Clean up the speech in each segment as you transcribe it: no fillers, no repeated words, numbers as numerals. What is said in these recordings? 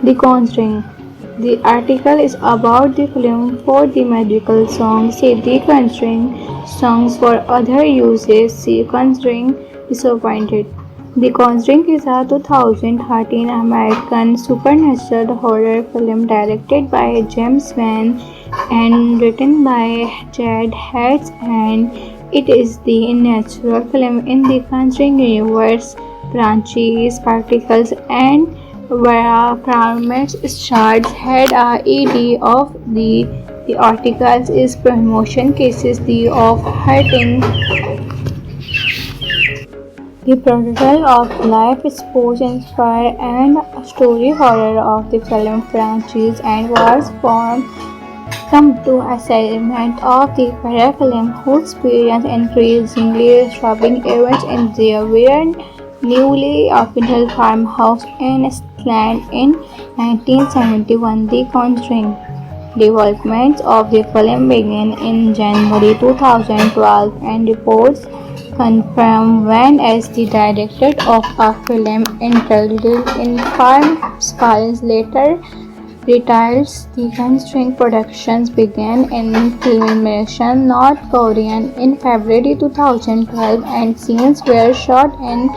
The Conjuring. The article is about the film for the magical song. See The Conjuring. Songs for other uses. See Conjuring. Disappointed. The Conjuring is a 2013 American supernatural horror film directed by James Wan and written by Jed Hertz, and it is the natural film in the Conjuring universe. Branches, particles, and pyramids shards had a ED of the articles is promotion cases the of hurting the portrayal of life sports inspired and story horror of the film franchise and was formed come to a segment of the horror film who experience increasingly disturbing events in their weird newly opened farmhouse in Scotland in 1971. The Conjuring. Development of the film began in January 2012 and reports confirmed Wan as the director of a film entitled In Farms later retired. The Conjuring productions began in filmation North Korea in February 2012 and scenes were shot in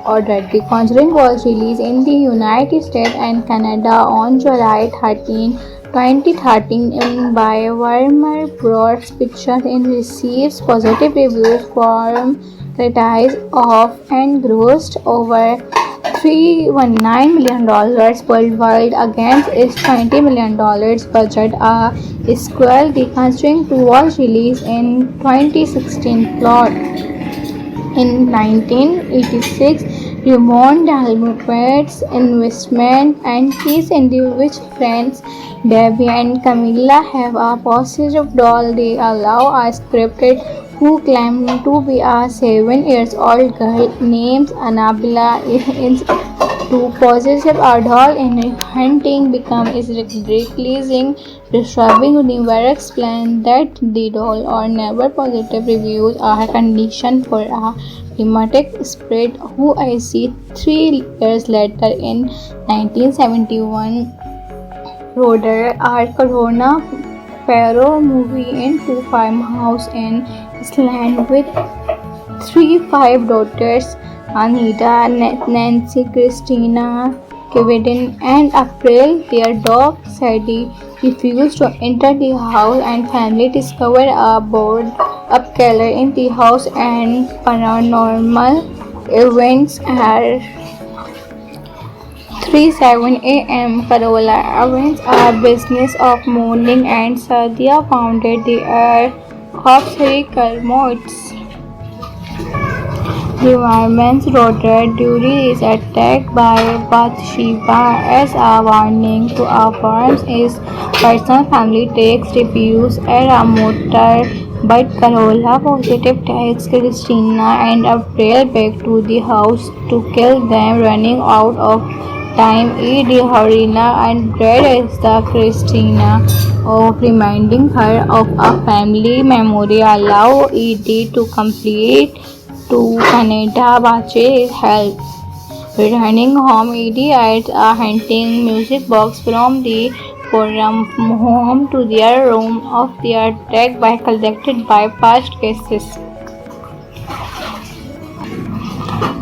order. The Conjuring was released in the United States and Canada on July 13, 2013 by Warner Bros. Pictures and receives positive reviews from critics of and grossed over $319 million worldwide against its $20 million budget. A sequel, The Conjuring 2, was released in 2016. Plot. In 1986, Raymond Dalmatian's investment and case in which friends Debbie and Camilla have a possessive doll. They allow a scripted who claims to be a 7-year-old girl named Annabella to possess a doll and hunting becomes releasing disturbing universe explain that the doll or never positive reviews are a condition for a dramatic spirit who I see 3 years later in 1971 Roder our Corona Pharaoh movie into farmhouse in Iceland with 5 daughters Anita, Nancy, Christina, Kevin, and April. Their dog Sadie refused to enter the house, and family discovered a board up killer in the house, and paranormal events are 3:07 a.m. Carola owns a business of mourning, and Sadia founded the Hopserical Modes. The Warman's daughter Dury is attacked by Bathsheba as a warning to affirm his personal family takes refuge at a motor, but Carola positive takes Christina and April back to the house to kill them, running out of time. E.D. Harina and Brad as the Christina of reminding her of a family memory allow E.D. to complete to Canada Bache help. Returning home, E.D. adds a hunting music box from the forum home to their room of their attack by collected by past cases.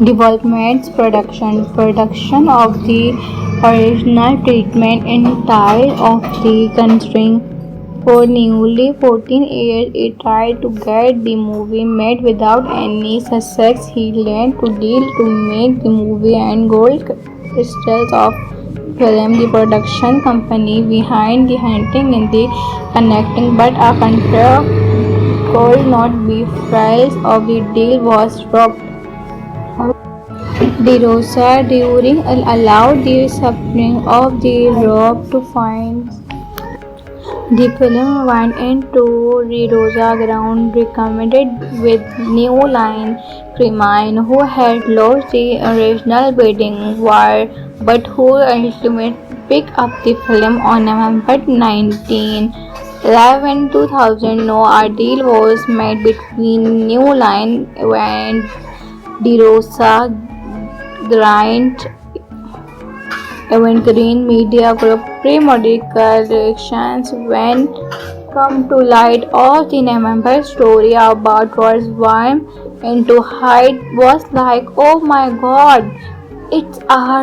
Developments production of the original treatment in style of the Conjuring. For nearly 14 years, he tried to get the movie made without any success. He learned to deal to make the movie and gold crystals of film. The production company behind the hunting in the connecting, but a contract could not be price of the deal was dropped. De Rosa during allowed the suffering of the rope to find. The film went into De Rosa ground recommended with New Line Cremine, who had lost the original bidding war, but who ultimately picked up the film on November 19, 2000. No deal was made between New Line and De Rosa. Grant Evergreen Media Group pre-medical reactions when come to light of the November story about was warm into height was like, oh my god, it's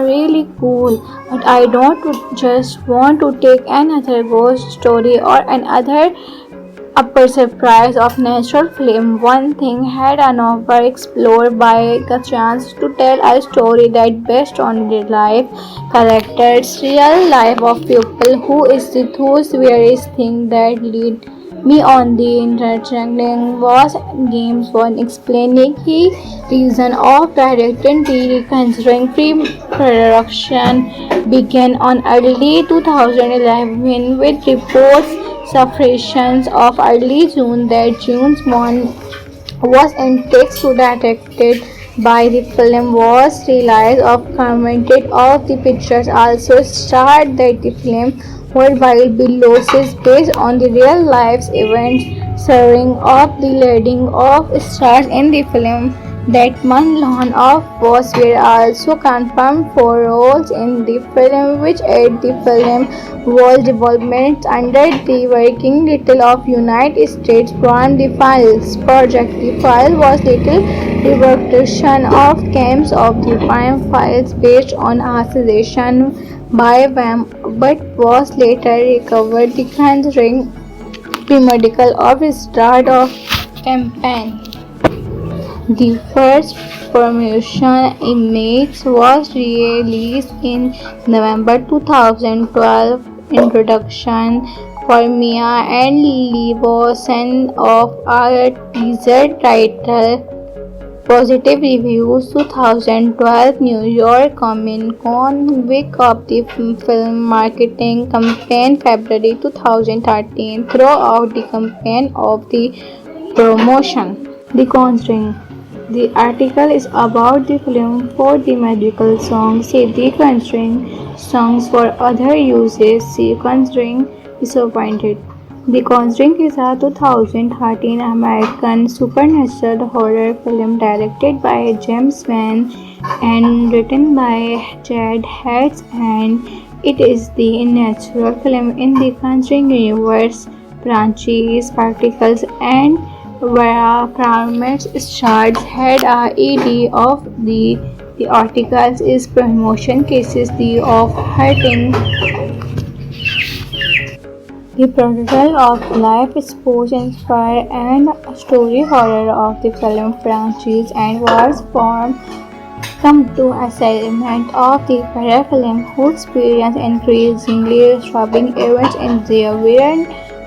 really cool, but I don't just want to take another ghost story or another upper surprise of natural film. One thing had an over explored by a chance to tell a story that based on real life characters, real life of people who is the those various things that lead me on the interacting was games one explaining the reason of directing the considering pre-production began on early 2011 with reports surfacing of early June that James Bond was in text to directed by the film was released of commented of the pictures also starred that the film worldwide Billows is based on the real life events serving of the leading of stars in the film that Manlon of was were also confirmed for roles in the film which aid the film was development under the working title of United States Prime the Files project. The file was little reproduction of camps of the Prime Files based on a suggestion by Vam but was later recovered the considering pre-medical of start of campaign. The first promotion image was released in November 2012. Introduction for Mia and Levosan of a teaser title. Positive reviews 2012 New York Comic Con week of the film marketing campaign February 2013 throughout the campaign of the promotion. The Conjuring. The article is about the film for the magical song. See The Conjuring songs for other uses. See Conjuring Disappointed. The Conjuring is a 2013 American supernatural horror film directed by James Wan and written by Chad Hatch, and it is the natural film in the Conjuring universe. Branches, particles, and Parameters Stars had a ED of the articles is promotion cases the of hurting. The protocol of life exposed inspired and story horror of the film franchise and was formed come to a segment of the horror film who experience increasingly disturbing events in their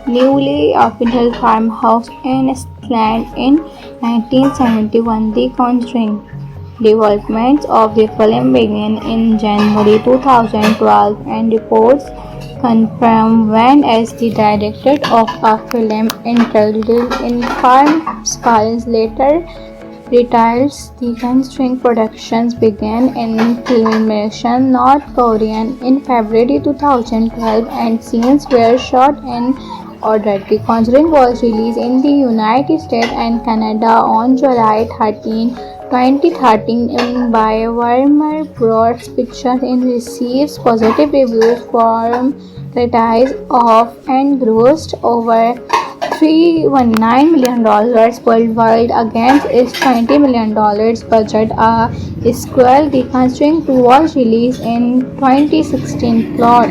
newly occupied farmhouse in Scotland in 1971. The Conjuring developments of the film began in January 2012 and reports confirmed Wan as the director of a film entitled In Farm Skies later retiles. The Conjuring productions began in filmation North Korea in February 2012 and scenes were shot in order. The Conjuring was released in the United States and Canada on July 13, 2013 by Warner Bros. Pictures and receives positive reviews from critics of and grossed over $319 million worldwide against its $20 million budget. A sequel, The Conjuring 2, was released in 2016. Plot.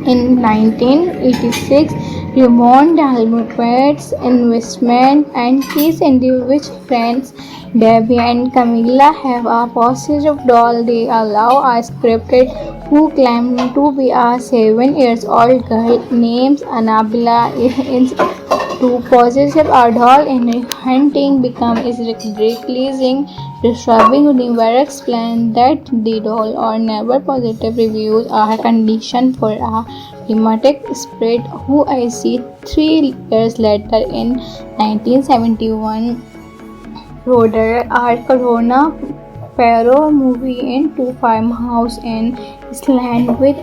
In 1986, Raymond Dalmatian's investment and his individual friends Debbie and Camilla have a possessive doll. They allow a scripted who claims to be a 7-year-old girl named Annabella to possess a doll in hunting becomes ridiculously disturbing. Universe explained that the doll or never positive reviews are conditioned for a dramatic spirit who I see 3 years later in 1971 Roder our Corona Perro movie into farmhouse in Iceland with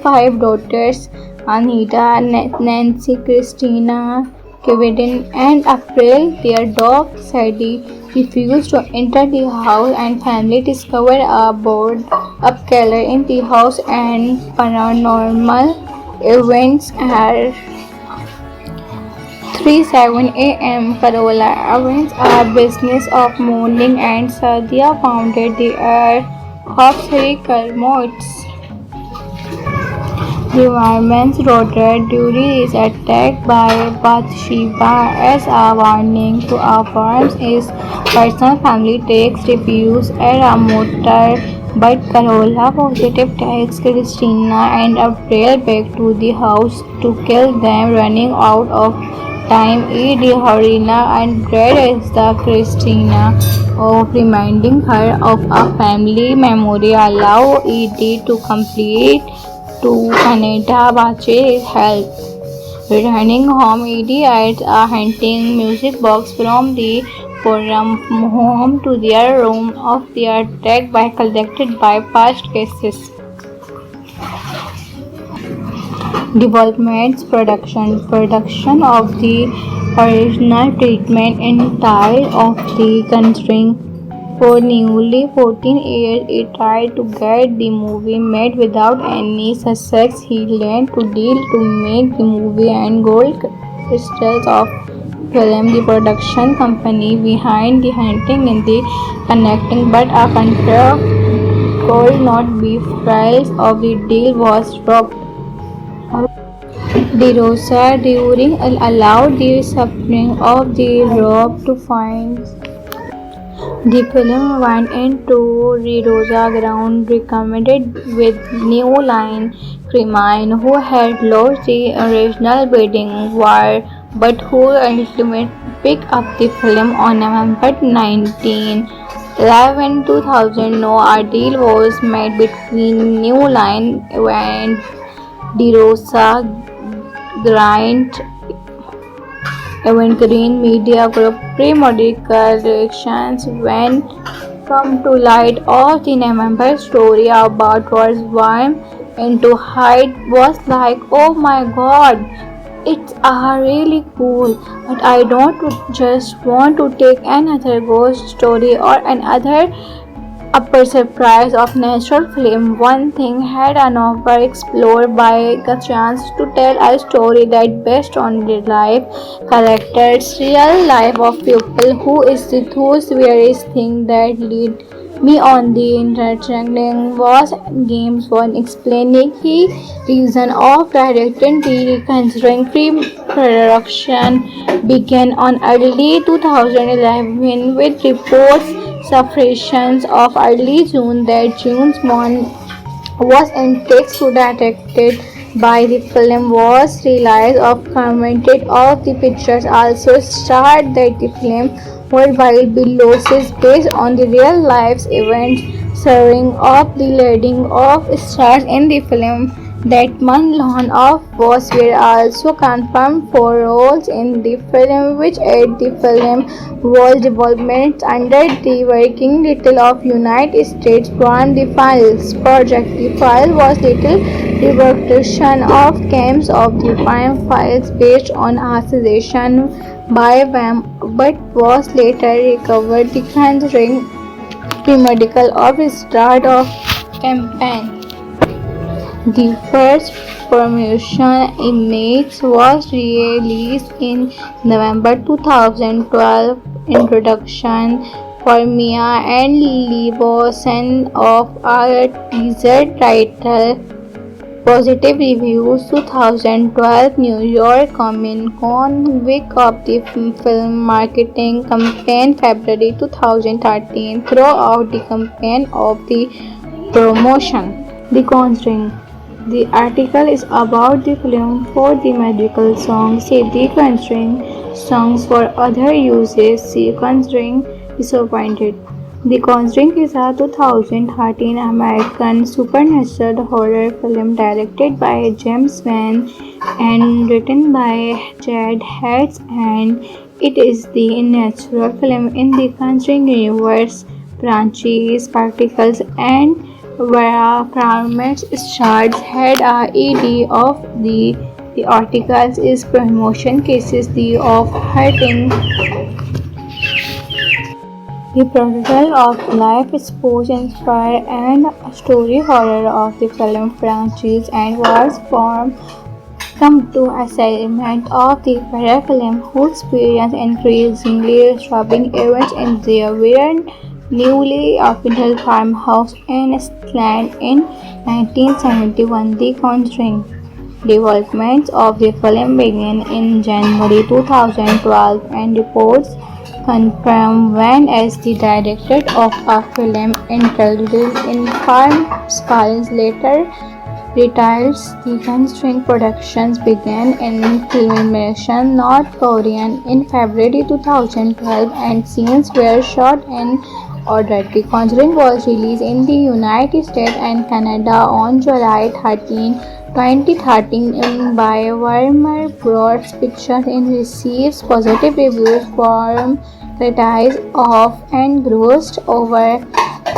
5 daughters Anita, Nancy, Christina, Kevin and April. Their dog Sadie refused to enter the house, and family discovered a board up killer in the house, and paranormal events at 3:07 a.m. Carola events a business of mourning, and Sadia founded the obstetrical modes. The woman's daughter Duri is attacked by Bathsheba as a warning to affirm his personal family takes refuge at a motor, but Carola positive takes Christina and April back to the house to kill them, running out of time. Edie, Harina and Brad as the Christina of reminding her of a family memory allow Edie to complete to Canada Bache help. Returning home, Edie adds a hunting music box from the forum home to their room of their deck by collected by past cases. Developments production of the original treatment in Thai of the Conjuring. For nearly 14 years, he tried to get the movie made without any success. He learned to deal to make the movie and gold crystals of film. The production company behind the hunting in the connecting, but a contract could not be price of the deal was dropped. De Rosa during allowed the suffering of the rope to find. The film went into De Rosa ground recommended with New Line Cremine, who had lost the original bidding war, but who ultimately picked up the film on November 19. 11, 2000, no a deal was made between New Line and De Rosa Grant Event Green Media Group. Pre-medical reactions when come to light of the November story about was warm into height was like, oh my god, it's really cool, but I don't just want to take another ghost story or another upper surprise of natural film. One thing had an over explored by a chance to tell a story that based on the life characters, real life of people who is the those various things that lead me on the interacting was games one explaining the reason of directing the considering pre-production began on early 2011 with reports surfacing of early June that James Bond was in text to detected by the film was released of commented of the pictures also starred that the film worldwide losses based on the real life events serving of the leading of stars in the film that Manlon of was were also confirmed for roles in the film which aid the film was development under the working title of United States Brand the Files project. The file was little reproduction of games of the Prime Files based on a suggestion by Vam but was later recovered the conjuring pre-medical of the start of campaign. The first promotion image was released in November 2012. Introduction for Mia and Levosan of a teaser title. Positive reviews 2012 New York Comic Con week of the film marketing campaign February 2013 throughout the campaign of the promotion. The Conjuring. The article is about the film for the medical song. See The Conjuring songs for other uses. See Conjuring Disappointed. The Conjuring is a 2013 American supernatural horror film directed by James Wan and written by Jed Hertz, and it is the natural film in the Conjuring universe. Branches, particles, and Fragments stars had a ED of the articles is promotion cases the of hurting The portrayal of life, sports, inspire, and story horror of the film franchise and was formed come to a segment of the film who experience increasingly disturbing events in their very newly occupied farmhouse in Iceland in 1971. The Conjuring developments of the film began in January 2012 and reports confirmed when as the director of a film entitled Infernal Skies later retired. The Conjuring productions began in filmation North Korea in February 2012 and scenes were shot in order. The Conjuring was released in the United States and Canada on July 13, 2013 by Warner Bros. Pictures and receives positive reviews from critics of and grossed over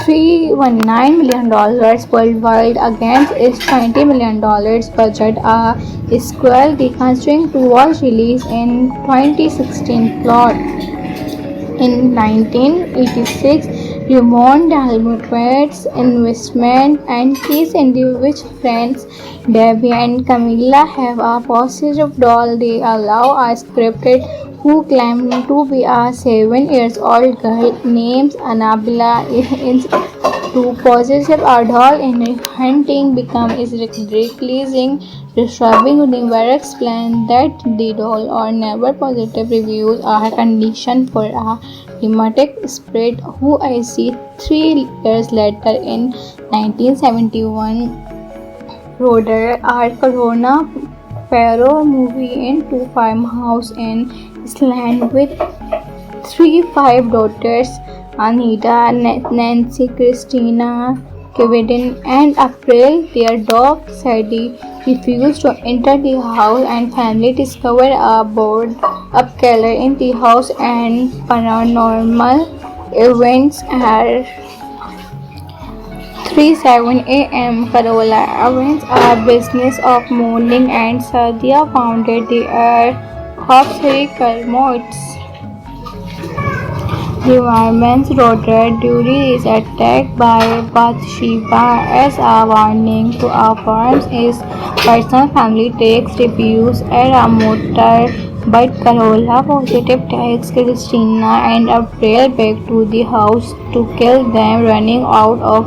$319 million worldwide against its $20 million budget. A sequel, The Conjuring 2, was released in 2016. Plot in 1986, Raymond Dalmatian's investment and case in which friends Debbie and Camilla have a possessive doll. They allow a scripted who claimed to be a 7-year-old girl named Annabella to possess a doll in hunting becomes releasing disturbing. Never explain that the doll or never positive reviews are a condition for a dramatic spirit who I see 3 years later in 1971 Roder our Corona Pharaoh movie into farmhouse in Iceland with 5 daughters Anita, Nancy, Christina, Kevin, and April. Their dog Sadie refused to enter the house, and family discovered a board up killer in the house, and paranormal events are 3:07 a.m. Carola owns a business of mourning and Sadia founded the Hopserical Modes. The environment's daughter Dury is attacked by Bathsheba as a warning to affirm his personal family takes refuge at a motor, but Carola positive takes Christina and April back to the house to kill them, running out of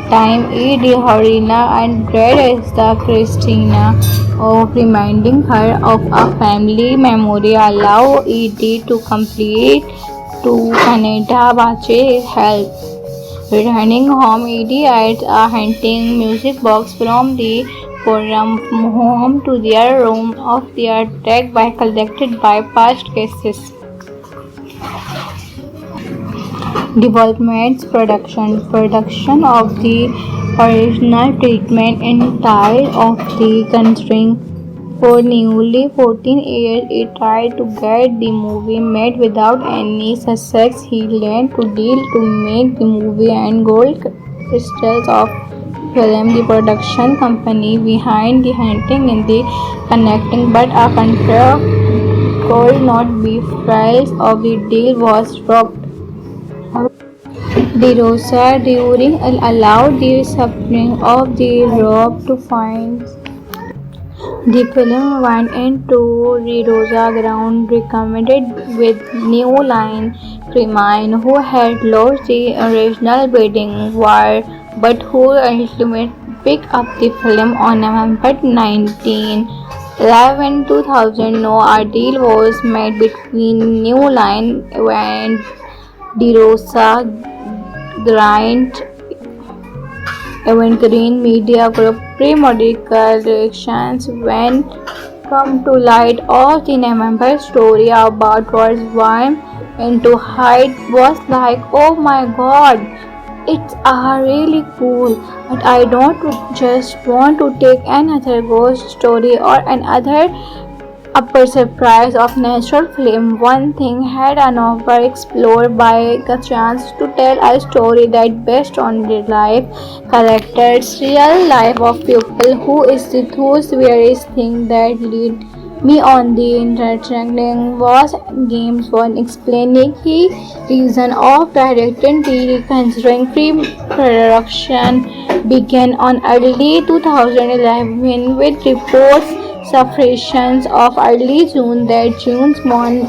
time. Edie, Harina, and Brad is the Christina of reminding her of a family memory. Allow Edie to complete to Canada Bache help. Returning home, Edie adds a hunting music box from the forum home to their room of their deck by collected by past cases. Developments production of the original treatment in style of the Conjuring. For nearly 14 years, he tried to get the movie made without any success. He learned to deal to make the movie and gold crystals of film. The production company behind the hunting in the connecting, but a contract could not be filed of the deal was dropped. De Rosa during allowed the suffering of the rope to find. The film went into De Rosa ground recommended with New Line Cremine, who had lost the original bidding war, but who ultimately picked up the film on November 19, 2000. No deal was made between New Line and De Rosa Grant Evergreen Media Group. Pre-medical reactions when come to light of the November story about was one into height was like, oh my god, it's really cool, but I don't just want to take another ghost story or another upper surprise of natural film. One thing had never explored by a chance to tell a story that based on real life characters, real life of people who is those various things that lead Me on the internet trending was games one explaining the reason of directing the considering pre-production began on early 2011 with reports surfacing of early June that June's Bond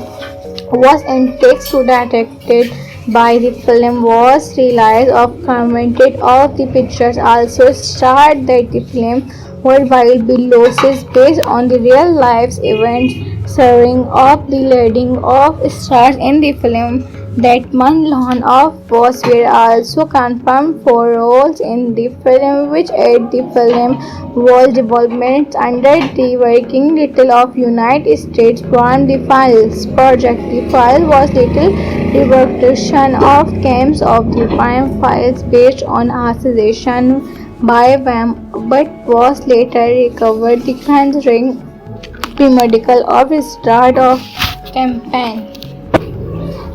was in text to directed by the film was released of commented of the pictures also starred that the film worldwide below is based on the real life events serving of the leading of stars in the film that Manlan of was were also confirmed for roles in the film which aid the film was development under the working title of United States Brand the Files project. The file was little reproduction of camps of the prime files based on accusation by them but was later recovered the considering pre-medical of start of campaign.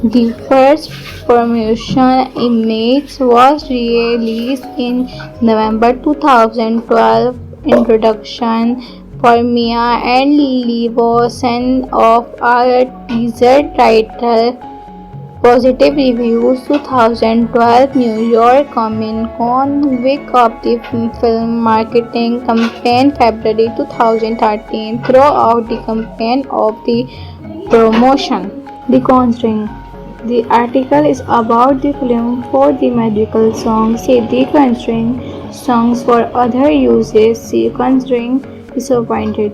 The first promotion image was released in November 2012. Introduction for Mia and Levosan of our teaser title Positive Reviews 2012 New York Comic Con week of the film marketing campaign February 2013 throughout the campaign of the promotion. The Conjuring. The article is about the film for the magical song. See The Conjuring songs for other uses. See Conjuring Disappointed.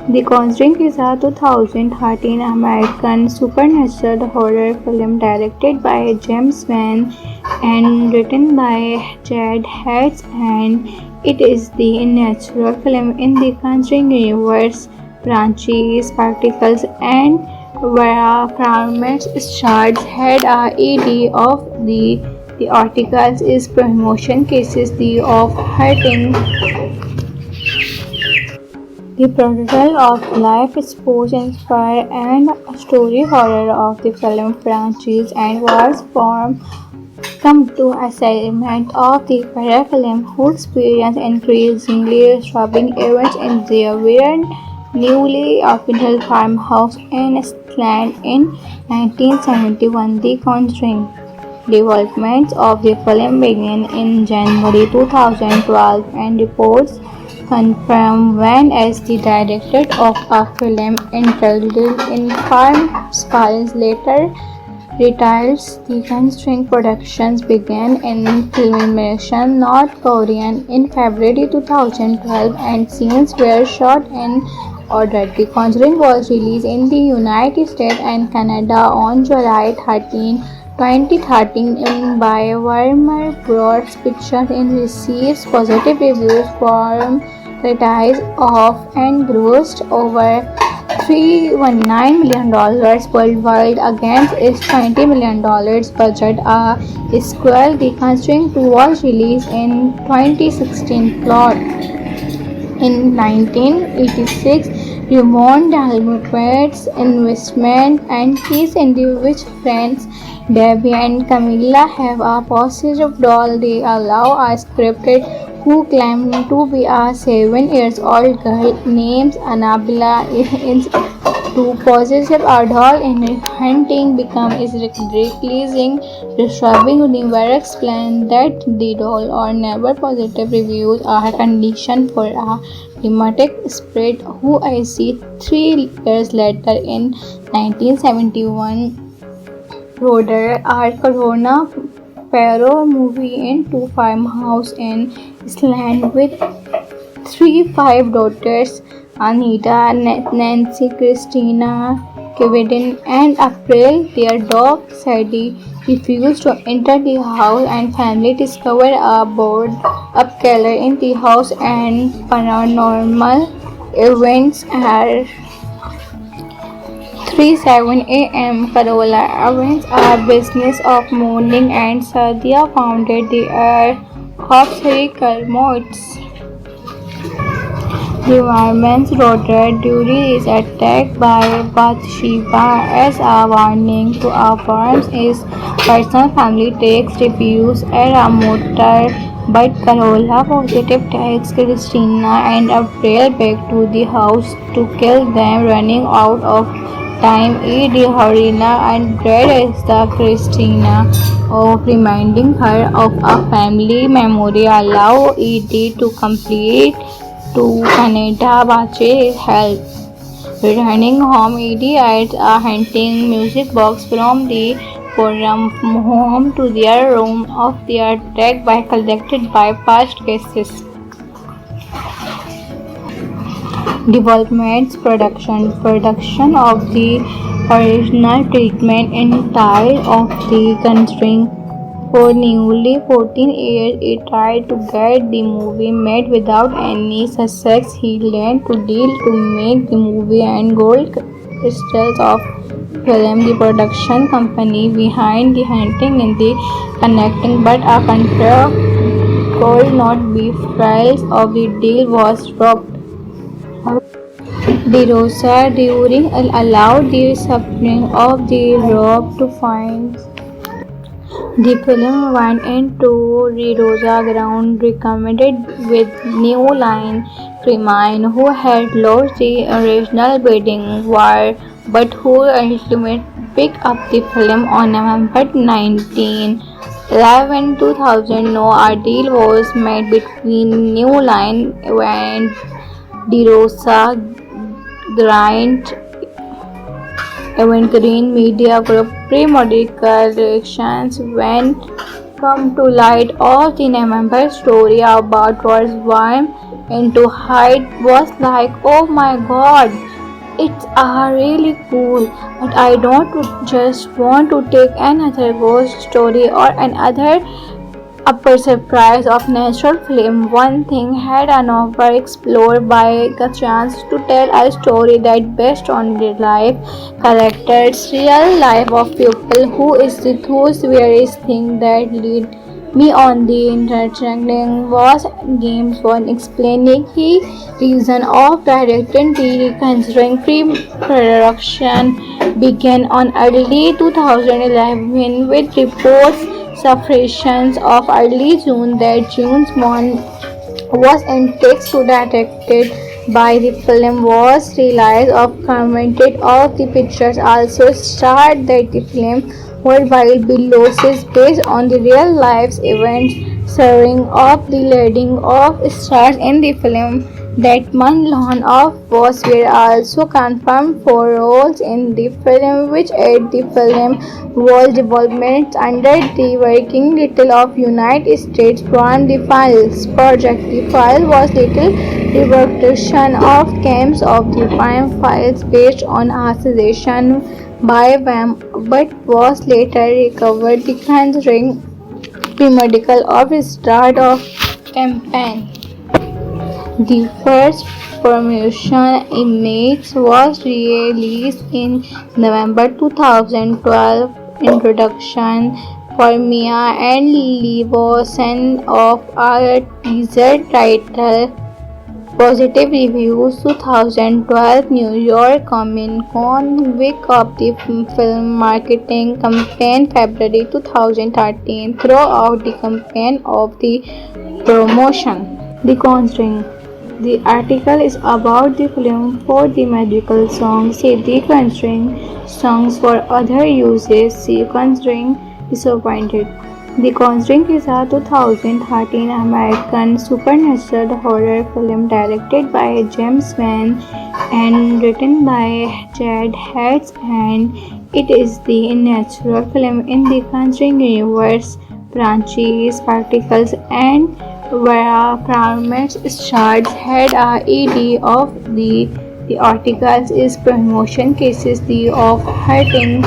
The Conjuring is a 2013 American supernatural horror film directed by James Wan and written by Jed Hatch, and it is the natural film in the Conjuring universe. Branches, spectacles, and fragments starts head ed of the articles is promotion cases the of hurting the portrayal of life sports inspired and story horror of the film franchise and was formed come to assignment of the horror film who experience increasingly disturbing events in their weird newly occupied farmhouse in Scotland in 1971. The Conjuring development of the film began in January 2012 and reports confirmed Wan as the director of a film entitled in Farm Spies later retired. The Conjuring productions began in filmation North Korea in February 2012 and scenes were shot in order. The Conjuring was released in the United States and Canada on July 13, 2013 in by Warner Bros. Pictures and received positive reviews from critics of and grossed over $319 million worldwide against its $20 million budget. A sequel, The Conjuring 2, was released in 2016. Plot in 1986, Raymond Dalmatian's investment and his individual friends Debbie and Camilla have a possessive doll they allow a scripted who claimed to be a 7-year-old girl named Annabella is to possess a doll in hunting become is releasing disturbing universe explain that the doll or never positive reviews are a condition for a dramatic spirit who I see 3 years later in 1971 Roder our Corona Perro movie into farmhouse in Iceland with 5 daughters Anita, Nancy, Christina, Kevin, and April. Their dog Sadie refused to enter the house, and family discovered a board up killer in the house, and paranormal events are 3:07 a.m. Carola events are business of mourning, and Sadia founded the Air of Circle Modes. The environment's daughter Dury is attacked by Bathsheba as a warning to affirm his personal family takes refuge at a motor But Carola positive takes Christina and April back to the house to kill them, running out of time. Edie, Harina, and Brad is the Christina of reminding her of a family memory. Allow Edie to complete to Canada Bache help. Returning home, Edie adds a hunting music box from the forum home to their room of their deck by collected by past guests. Developments production of the original treatment in style of the Conjuring. For nearly 14 years, he tried to get the movie made without any success. He learned to deal to make the movie and gold crystals of film. The production company behind the hunting in the connecting, but a contract could not be filed of the deal was dropped. De Rosa during allowed the suffering of the rope to find. The film went into De Rosa ground recommended with New Line Cremine, who had lost the original bidding war, but who ultimately picked up the film on November 19. 11 2000, no, a deal was made between New Line and De Rosa Grant Green Media Group. Pre-medical reactions when come to light of the November story about was warm into height was like, oh my god, it's really cool, but I don't just want to take another ghost story or another upper surprise of natural film. One thing had an offer explored by a chance to tell a story that based on real life characters, real life of people who is the those various things that lead me on the interacting was James Bond explaining the reason of directing the Conjuring pre-production began on early 2011 with reports surfaced of early June that James Bond was in text to directed by the film was released of commented of the pictures also started that the film worldwide Willows is based on the real life events serving of the leading of stars in the film that Manlon of was were also confirmed for roles in the film which aid the film was development under the working title of United States from the Files project. The file was little reproduction of camps of the Prime Files based on a suggestion by Wham but was later recovered the Conjuring pre-medical of start of campaign. The first promotion image was released in November 2012. Introduction for Mia and Levosan of a teaser title. Positive reviews 2012 New York Comic Con week of the film marketing campaign February 2013 throughout the campaign of the promotion. The Conjuring. The article is about the film for the magical songs. See The Conjuring songs for other uses. See Conjuring Disappointed. The Conjuring is a 2013 American supernatural horror film directed by James Wan and written by Chad Hatch, and it is the natural film in the Conjuring universe. Branches, particles, and Paramount Stars had a ED of the articles is promotion cases the of hurting.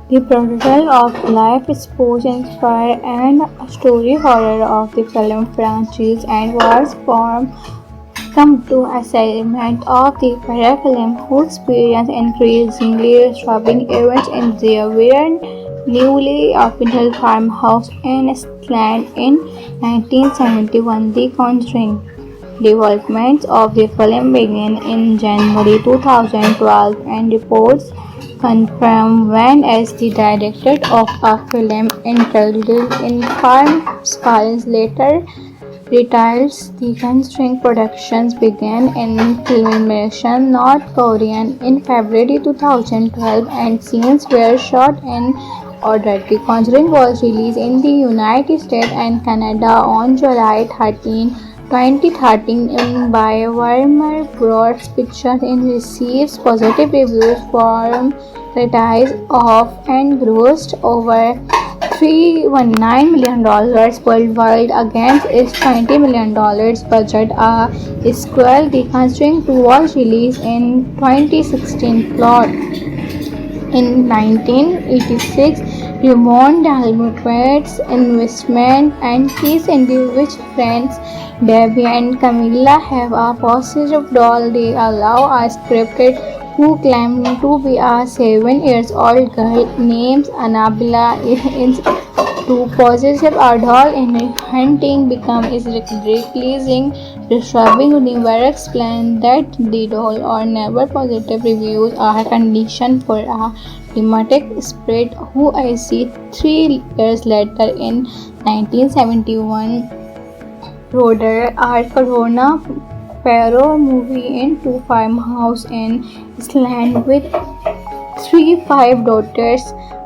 The portrayal of life, sports, inspire and story horror of the film franchise and was formed come to assignment of the horror film who experience increasingly disturbing events in their weird newly opened farmhouse in Scotland in 1971. The Conjuring. Developments of the film began in January 2012 and reports confirm when as the director of a film entitled Informed Skies later retired. The Conjuring productions began in filmation North Korea in February 2012 and scenes were shot in order. The Conjuring was released in the United States and Canada on July 13, 2013 by Warner Bros. Pictures and received positive reviews from critics of and grossed over $319 million worldwide against its $20 million budget. A sequel, The Conjuring 2, was released in 2016. Plot: in 1986, Raymond Dalmatian's investment and his individual friends Debbie and Camilla have a possessive doll they allow a scripted who claimed to be a 7-year-old girl named Annabella is to possess a doll in hunting becomes releasing disturbing universe explain that the doll or never positive reviews are a condition for a dramatic spirit who I see 3 years later in 1971 Roder our Corona Perro movie into farmhouse in Iceland with 5 daughters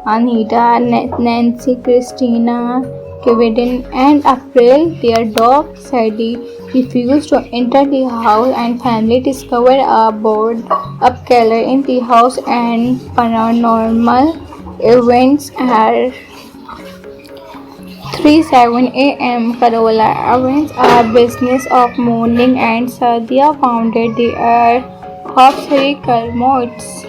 Anita, Nancy, Christina, Kevin, and April. Their dog Sadie refused to enter the house, and family discovered a board up killer in the house, and paranormal events are 3:07 a.m. Carola events a business of mourning, and Sadia founded the Hopserical Modes.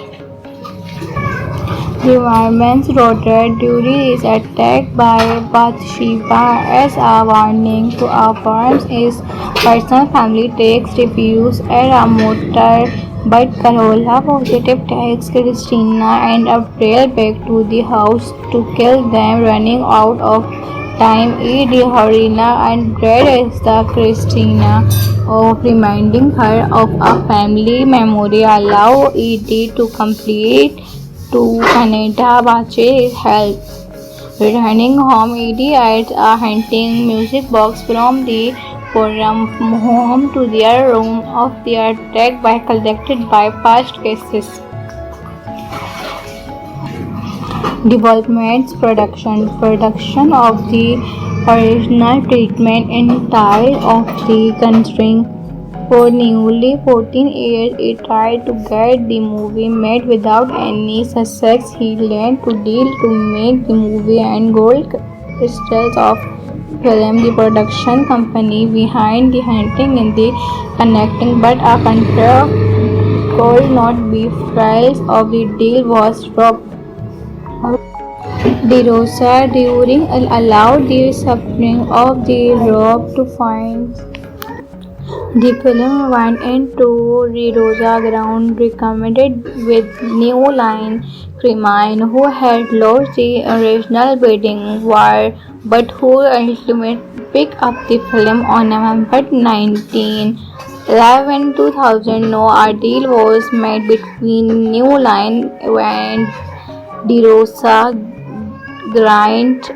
The woman's daughter Dury is attacked by Bathsheba as a warning to affirm his personal family takes refuge at a motel, but Carola positive takes Christina and April back to the house to kill them, running out of time. Edie, Harina, and Brad as the Christina of reminding her of a family memory allow Edie to complete to Canada Bache help. Returning home, Edie adds a hunting music box from the forum home to their room of their deck by collected by past cases. Developments production of the original treatment in style of the Conjuring. For nearly 14 years, he tried to get the movie made without any success. He learned to deal to make the movie and gold crystals of film. The production company behind the hunting in the connecting, but a contract could not be filed of the deal was dropped. De Rosa during allowed the suffering of the rope to find. The film went into De Rosa ground recommended with New Line Cremine, who had lost the original bidding war, but who ultimately picked up the film on November 19, 2000. No, a deal was made between New Line and De Rosa Grant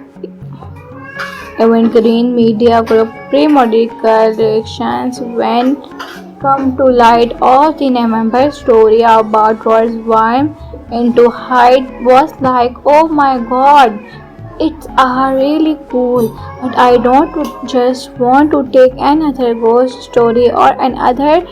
Evergreen Media Group. Pre-medical reactions when come to light of the November story about Rose Wine into Hyde was like, oh my god, it's really cool, but I don't just want to take another ghost story or another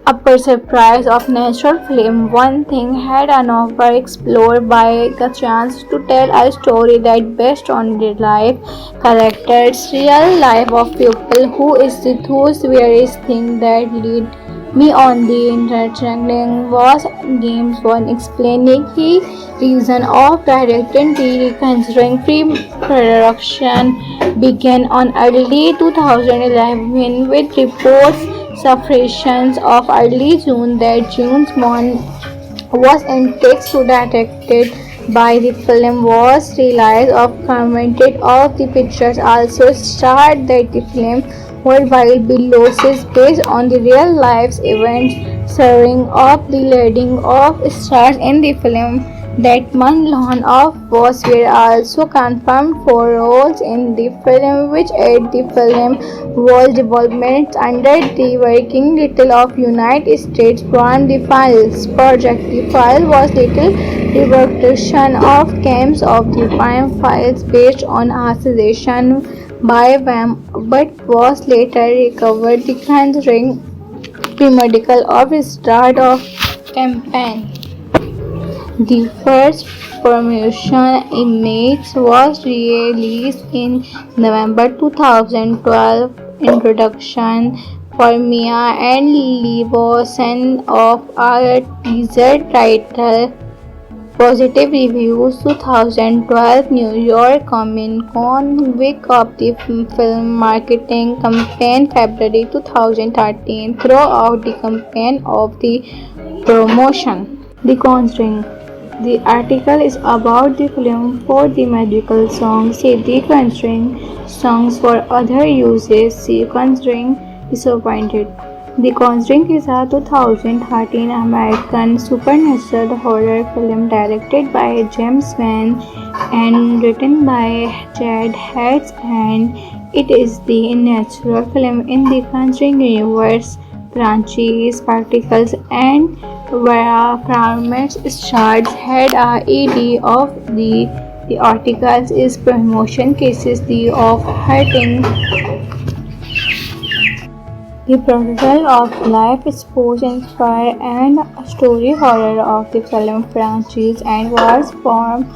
upper surprise of natural film. One thing had an offer explored by the chance to tell a story that based on real life characters, real life of people who is the those various things that lead me on the interacting was James Bond explaining the reason of directing the Conjuring pre-production began on early 2011 with reports surfacing of early June that James Bond was in talks to directed by the film was released of commented of the pictures also starred that the film Worldwide Bill losses based on the real life events starring of the leading of stars in the film. That Manlon of was were also confirmed for roles in the film, which aid the film was development under the working title of United States Brand the Files project. The file was little reproduction of camps of the crime files based on a suggestion by Wham, but was later recovered. The Conjuring premedical of start of campaign. The first promotion image was released in November 2012. Introduction for Mia and Levinson of a teaser title. Positive reviews 2012 New York Comic Con week of the film marketing campaign February 2013 throughout the campaign of the promotion. The Conjuring. The article is about the film for the magical songs. See The Conjuring songs for other uses. See Conjuring Disappointed. The Conjuring is a 2013 American supernatural horror film directed by James Wan and written by Chad Hetz, and it is the natural film in the Conjuring universe. Branches, particles, and fragments shards had a ED of the articles is promotion cases the of hurting. The protocol of life exposed inspired and story horror of the film franchise and was formed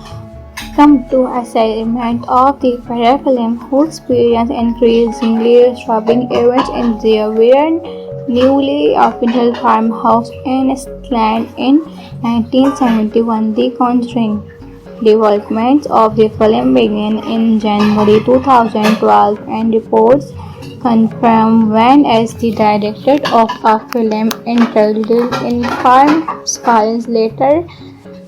come to assignment of the horror film who experience increasingly disturbing events in their weird newly opened farmhouse in Scotland in 1971. The Conjuring development of the film began in January 2012 and reports confirmed Wan as the director of a film entitled In Farm Scars later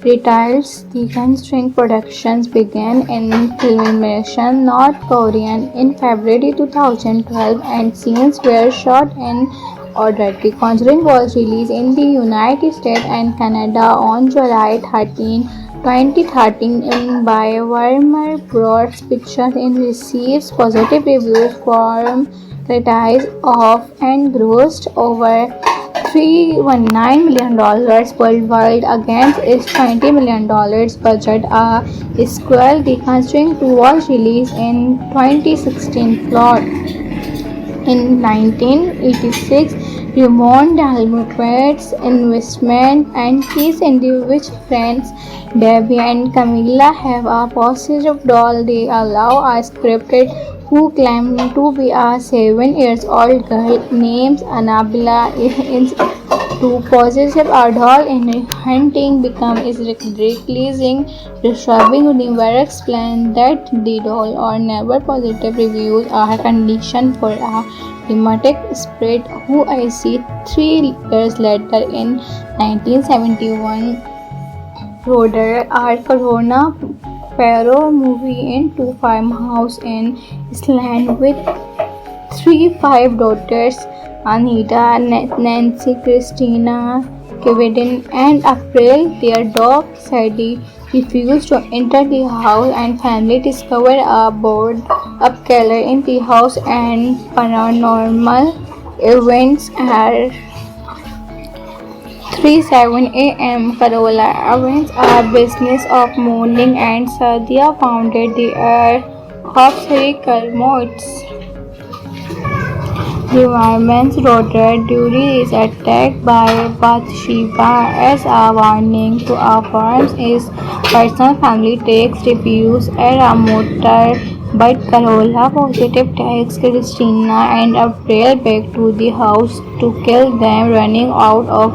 retiles. The Conjuring productions began in filmation North Korea in February 2012 and scenes were shot in order. The Conjuring was released in the United States and Canada on July 13, 2013 by Warner Bros. Pictures and receives positive reviews from critics of and grossed over $319 million worldwide against its $20 million budget. A sequel, The Conjuring 2, was released in 2016. Plot. In 1986, Raymond Dalmatian's investment and his individual friends Debbie and Camilla have a possessive doll. They allow a scripted who claims to be a 7-year-old girl named Annabella to possess a doll in hunting becomes releasing disturbing universe explain that the doll or never positive reviews are a condition for a dramatic spirit who I see 3 years later in 1971 Roder our Corona Perro movie into farmhouse in Iceland with 5 daughters Anita, Nancy, Christina, Kevin, and April. Their dog Sadie refused to enter the house, and family discovered a board up killer in the house, and paranormal events are 3:07 a.m. Carola events are business of mourning, and Sadia founded the Hopserical Modes. The environment's daughter Duty is attacked by Bathsheba as a warning to our farms. His personal family takes refuge at a motor, but Carola positive takes Christina and April back to the house to kill them, running out of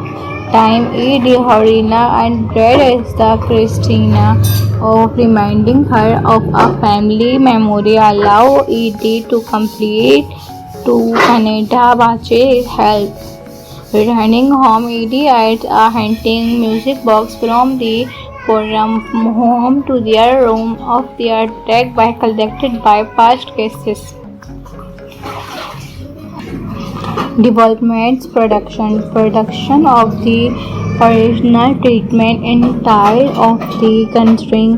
time. E.D. Harina and Brad as the Christina of reminding her of a family memory allow E.D. to complete to Canada Bache help. Returning home, E.D. adds a hunting music box from the forum home to their room of their deck by collected by past cases. Developments production of the original treatment entire of the Conjuring.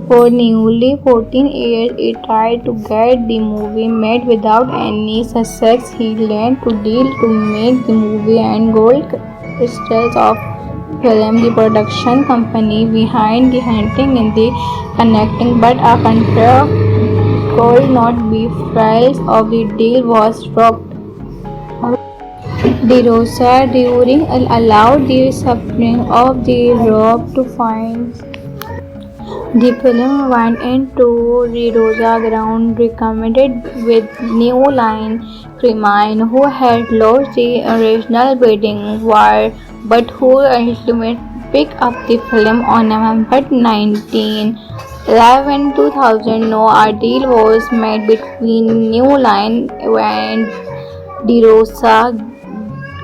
For nearly 14 years, he tried to get the movie made without any success. He led to deal to make the movie and gold crystals of film, the production company behind the hunting in the connecting, but a contract could not be filed of the deal was dropped. De Rosa during allowed the suffering of the rope to find. The film went into De Rosa ground recommended with New Line Cremine, who had lost the original bidding war, but who ultimately picked up the film on November 19, 2000. No, a deal was made between New Line and De Rosa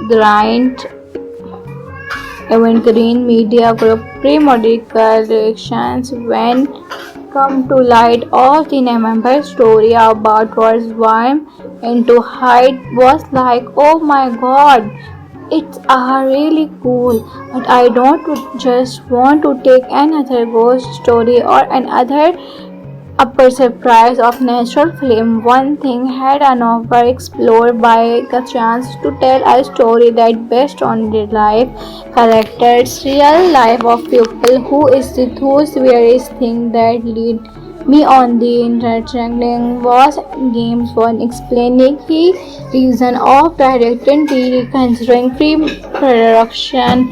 Grant Evergreen Media Group pre-medical reactions when come to light of the November story about was warm into height was like, oh my god, it's really cool, but I don't just want to take another ghost story or another upper surprise of natural film. One thing had an offer explored by a chance to tell a story that based on real life characters, real life of people who is the those various things that lead me on the intertangling was games one explaining the reason of directing the considering pre-production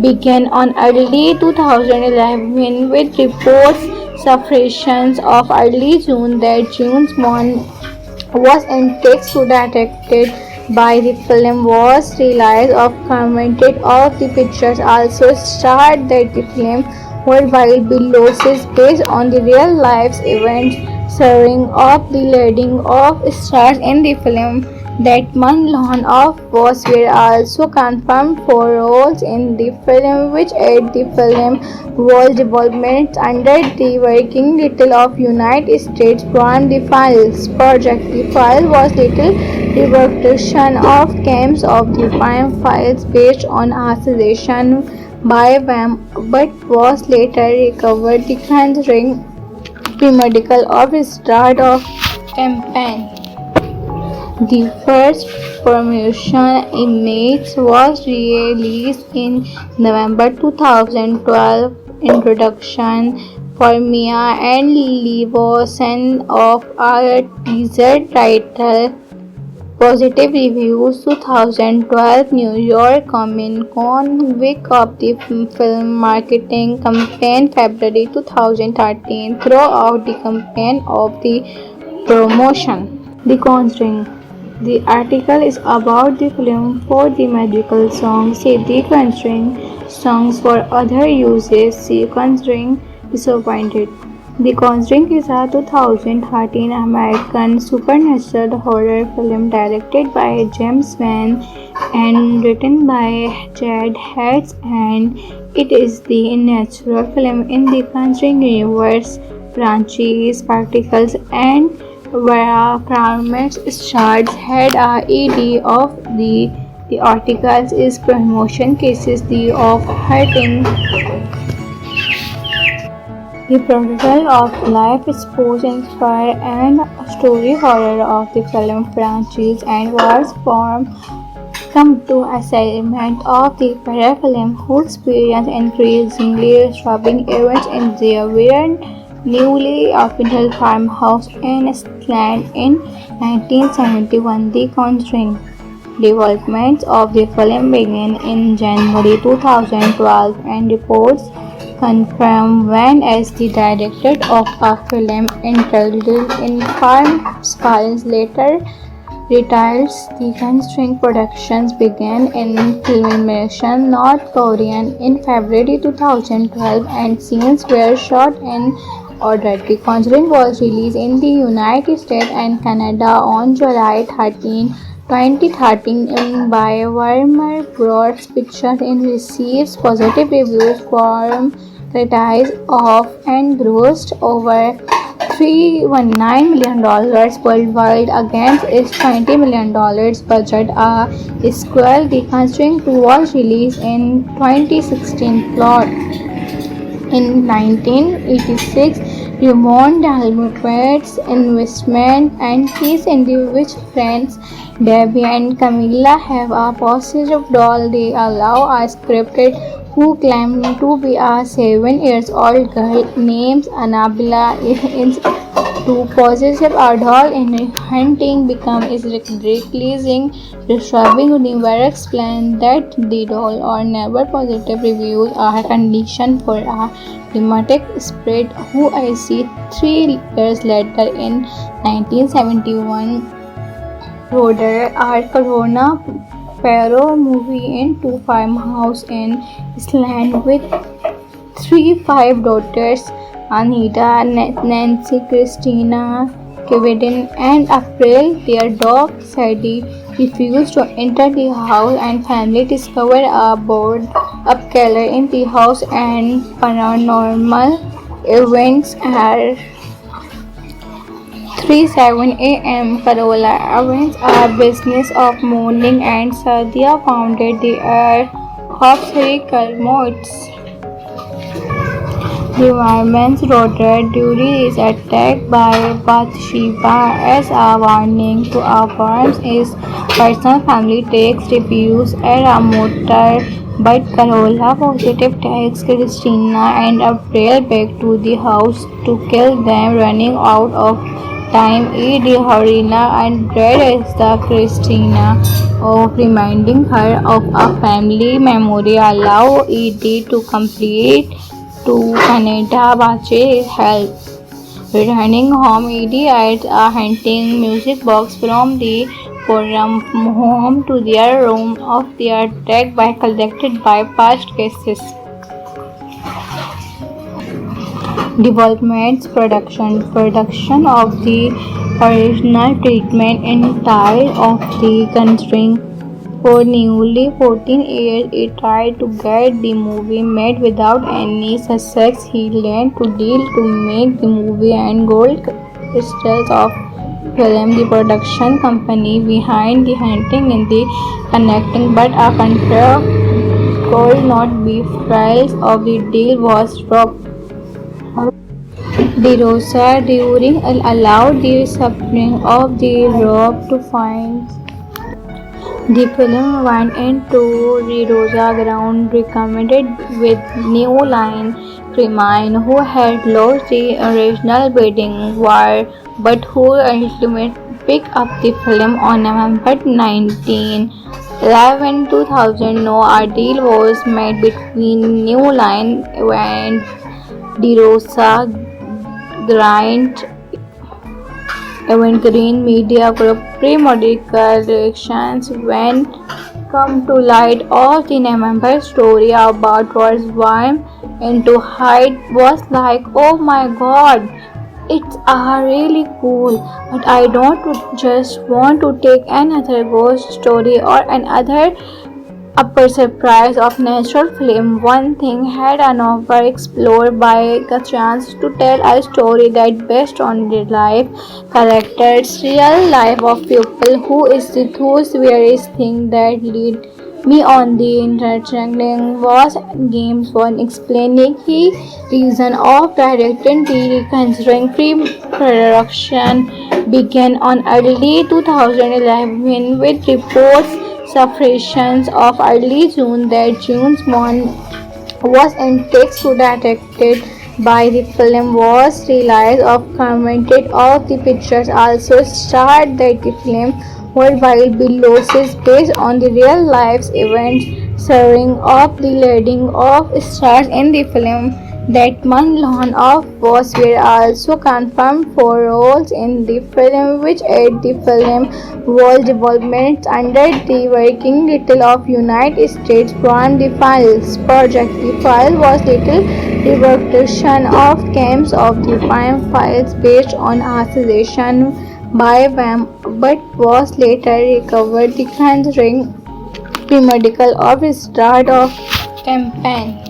began on early 2011 with reports surfaced of early June that James Bond was in text to directed by the film was released of commented of the pictures also starred that the film worldwide Billows is based on the real life events serving of the leading of stars in the film that Manlon of was were also confirmed for roles in the film which aid the film was development under the working title of United States Prime the Files project. The file was little reproduction of games of the Prime Files based on a suggestion by Wham but was later recovered the conjuring pre-medical of start of campaign. The first promotion image was released in November 2012. Introduction for Mia and Levosan of our teaser title. Positive reviews 2012 New York Comic Con week of the film marketing campaign February 2013 throughout the campaign of the promotion. The Conjuring. The article is about the film for the magical songs. See The Conjuring songs for other uses. See Conjuring Disappointed. The Conjuring is a 2013 American supernatural horror film directed by James Wan and written by Jed Hertz, and it is the natural film in the Conjuring universe. Branches, particles, and Fragments stars had a ED of the articles is promotion cases the of hurting. The protocol of life exposed inspired and story horror of the film franchise and was formed come to assignment of the parafilm who experience increasingly disturbing events in their weird newly opened farmhouse in Scotland in 1971. The Conjuring developments of the film began in January 2012 and reports confirmed Wan as the director of a film entitled In Farm Scars later retired. The Conjuring productions began in filmation North Korea in February 2012 and scenes were shot in order. The Conjuring was released in the United States and Canada on July 13, 2013 by Warner Bros. Pictures and receives positive reviews from critics of and grossed over $319 million worldwide against its $20 million budget. A sequel, The Conjuring 2, was released in 2016. Plot: in 1986, Raymond Dalmatian's investment and his individual friends Debbie and Camilla have a possessive doll they allow a scripted who claims to be a 7 years old girl named Annabella is to possess a doll in hunting becomes decreasing, disturbing. Universe explains that the doll or never positive reviews are a condition for a dramatic spirit who I see 3 years later in 1971. Roder our Corona Perro movie into farmhouse in Iceland with five daughters Anita, Nancy, Christina, Kevin, and April. Their dog Sadie refused to enter the house, and family discovered a board up killer in the house, and paranormal events are 3:07 a.m. Carola Evans, a business of mourning, and Sadia founded the Hopserical Modes. The Wyman's daughter Dury is attacked by Bathsheba as a warning to our farms. His personal family takes refuge at a motor, but Carola positive takes Christina and April back to the house to kill them, running out of time. The Harina and dread is the Christina of reminding her of a family memory. Allow Edie to complete to Canada Bache help. Returning home, Edie adds a hunting music box from the forum home to their room of their track by collected by past cases. Development production of the original treatment entire of the Conjuring. For nearly 14 years, he tried to get the movie made without any success. He learned to deal to make the movie and gold crystals of film. The production company behind the hunting in the connecting, but a contract could not be filed of the deal was dropped. De Rosa during allowed the suffering of the rope to find. The film went into De Rosa ground recommended with New Line Cremine, who had lost the original bidding war, but who ultimately picked up the film on November 19, 2000. No deal was made between New Line and De Rosa Grant Evergreen Media Group. Pre-medical reactions when come to light of the November story about was warm into height was like, oh my god, it's really cool, but I don't just want to take another ghost story or another upper surprise of natural film. One thing had a novel explored by a chance to tell a story that based on real life characters, real life of people who is the those various things that lead me on the interacting was games one explaining the reason of directing the Conjuring. Pre-production began on early 2011 with reports surfaced of early June that James Bond was in talks to directed by the film was released of commented of the pictures also started that the film worldwide losses based on the real life events serving of the leading of stars in the film. That Manlon of was were also confirmed for roles in the film, which aid the film was development under the working title of United States Brand the Files project. The file was little reproduction of games of the Prime Files based on a suggestion by Wham, but was later recovered. The Conjuring pre-medical of start of campaign.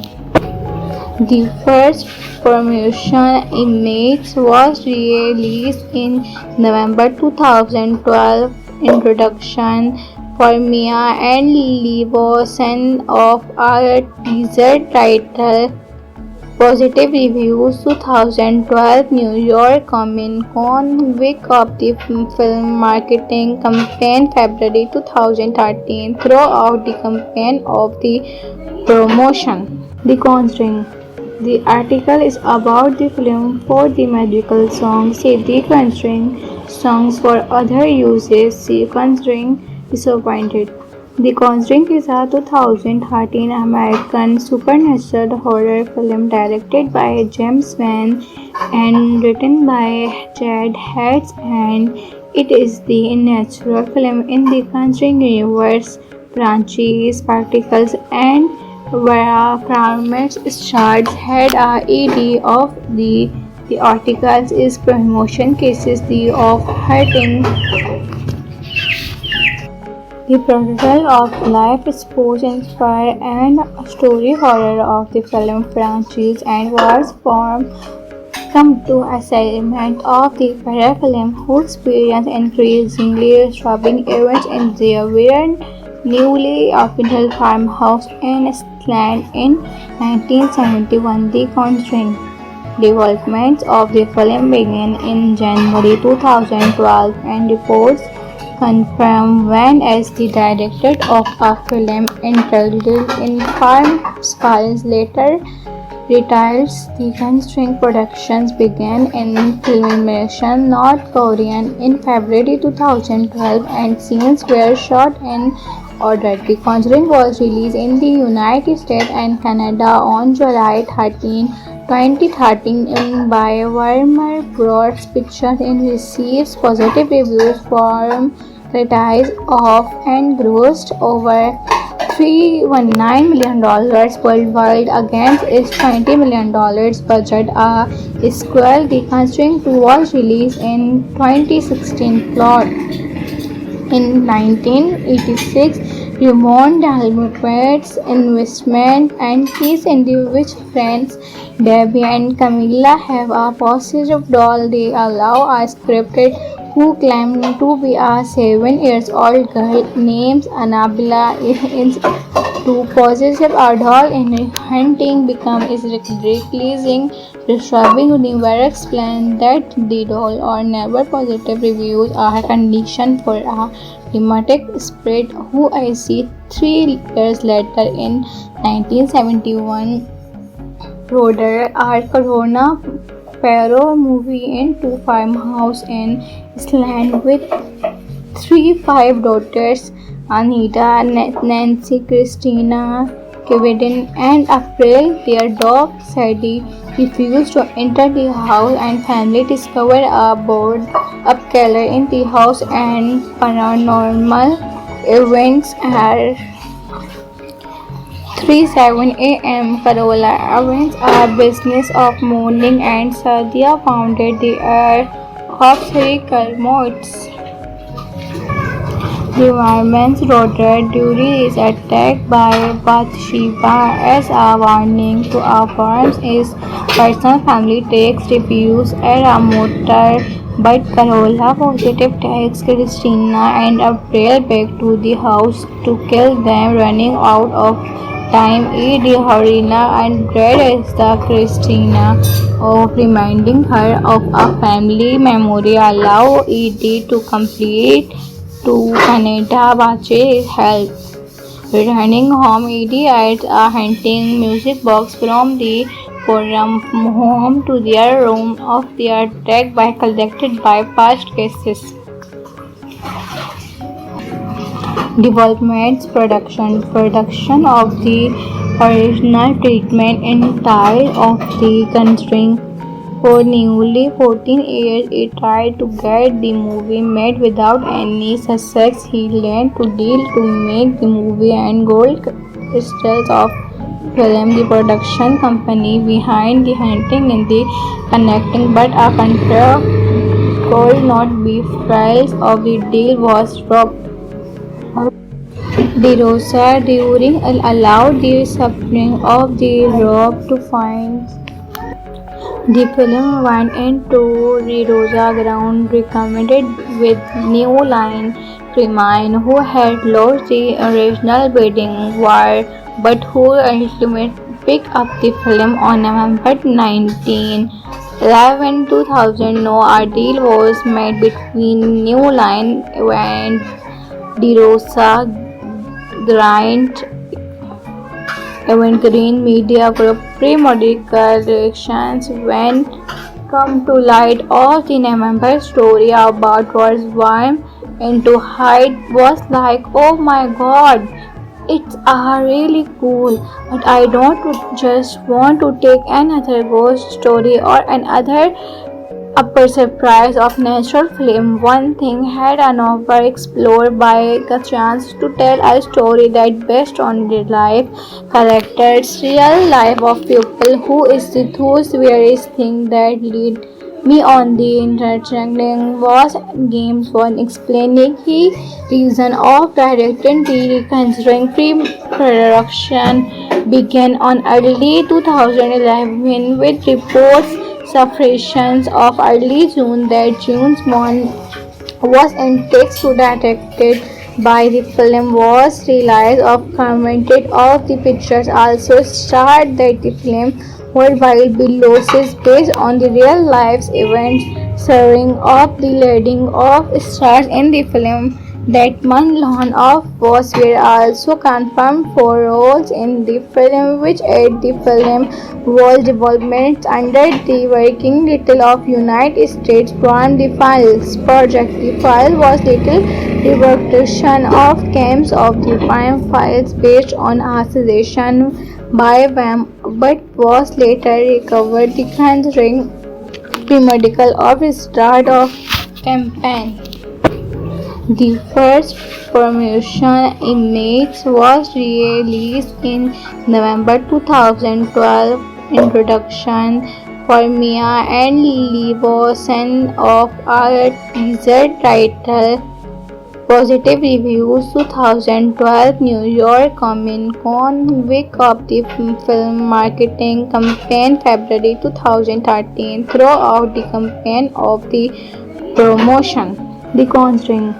The first promotion image was released in November 2012. Introduction for Mia and Levinson of a teaser title. Positive reviews. 2012 New York Comic Con week of the film marketing campaign. February 2013 throughout the campaign of the promotion. The Conjuring. The article is about the film for the magical songs. See The Conjuring songs for other uses. See Conjuring Disappointed. The Conjuring is a 2013 American supernatural horror film directed by James Wan and written by Chad Hatch, and it is the natural film in the Conjuring universe. Branches, particles, and Fragments Stars had a ED of the articles is promotion cases the of hurting. The portrayal of life, sports, inspire, and story horror of the film franchise and was formed come to assignment of the parafilm who experience increasingly disturbing events in their weird, newly opened farmhouse in Scotland in 1971. The Conjuring. Development of the film began in January 2012 and reports confirmed Wan as the director of a film entitled In Farms. Later retiles The Conjuring productions began in filmation North Korean in February 2012 and scenes were shot in order. The Conjuring was released in the United States and Canada on July 13, 2013 by Warner Bros. Pictures and receives positive reviews from critics of and grossed over $319 million worldwide against its $20 million budget. A sequel, The Conjuring 2, was released in 2016. Plot. In 1986, Raymond Dalmatian's investment and case in which friends Debbie and Camilla have a possessive doll. They allow a scripted who claimed to be a 7-year-old girl named Annabella to possess a doll in hunting becomes releasing disturbing universe explained that the doll or never positive reviews are a condition for a dramatic spirit who I see 3 years later in 1971 Roder our Corona Perro movie into farmhouse in Iceland with 5 daughters Anita, Nancy, Christina, Kevin, and April. Their dog Sadie refused to enter the house, and family discovered a board-up killer in the house, and paranormal events are 3:07 a.m. Carola events are business of mourning, and Sadia founded the Air of 3 Calmotes. The environment's daughter Dury is attacked by Bathsheba as a warning to our farms. His personal family takes refuge at a motor, but Carola positive takes Christina and April back to the house to kill them, running out of time. Edie, Harina, and Dread is the Christina of reminding her of a family memory. Allow Edie to complete to Canada Bache help. Returning home, Edie adds a hunting music box from the forum home to their room of their track by collected by past cases. Development production of the original treatment entire of the Conjuring. For nearly 14 years, he tried to get the movie made without any success. He learned to deal to make the movie and gold crystals of film. The production company behind the hunting in the connecting, but a contract could not be filed of the deal was dropped. De Rosa during allowed the suffering of the rope to find The film went into the Rosa ground recommended with New Line Cremine, who had lost the original bidding war but who ultimately picked up the film on November 19, 2000. No, a deal was made between New Line and the Rosa Grant Evergreen Media Group. Pre-medical reactions when come to light of the November story about was warm into height was like, oh my god, it's really cool, but I don't just want to take another ghost story or another upper surprise of natural film. One thing had a novel explored by a chance to tell a story that based on real life characters, real life of people who is the those various things that lead me on the interchangeling was games one explaining the reason of directing the considering pre-production began on early 2011 with reports surfacing of early June that James Bond was in text to directed by the film was released of commented of the pictures also started that the film worldwide losses based on the real life events serving of the leading of stars in the film that Manlon of was were also confirmed for roles in the film which aid the film world development under the working title of United States Brand the Files project. The file was little reproduction of camps of the crime files based on accusation by them but was later recovered the conjuring pre-medical of start of campaign. The first promotion image was released in November 2012. Introduction for Mia and Levosan of a teaser title. Positive reviews 2012 New York Comic Con week of the film marketing campaign February 2013 throughout the campaign of the promotion. The Conjuring.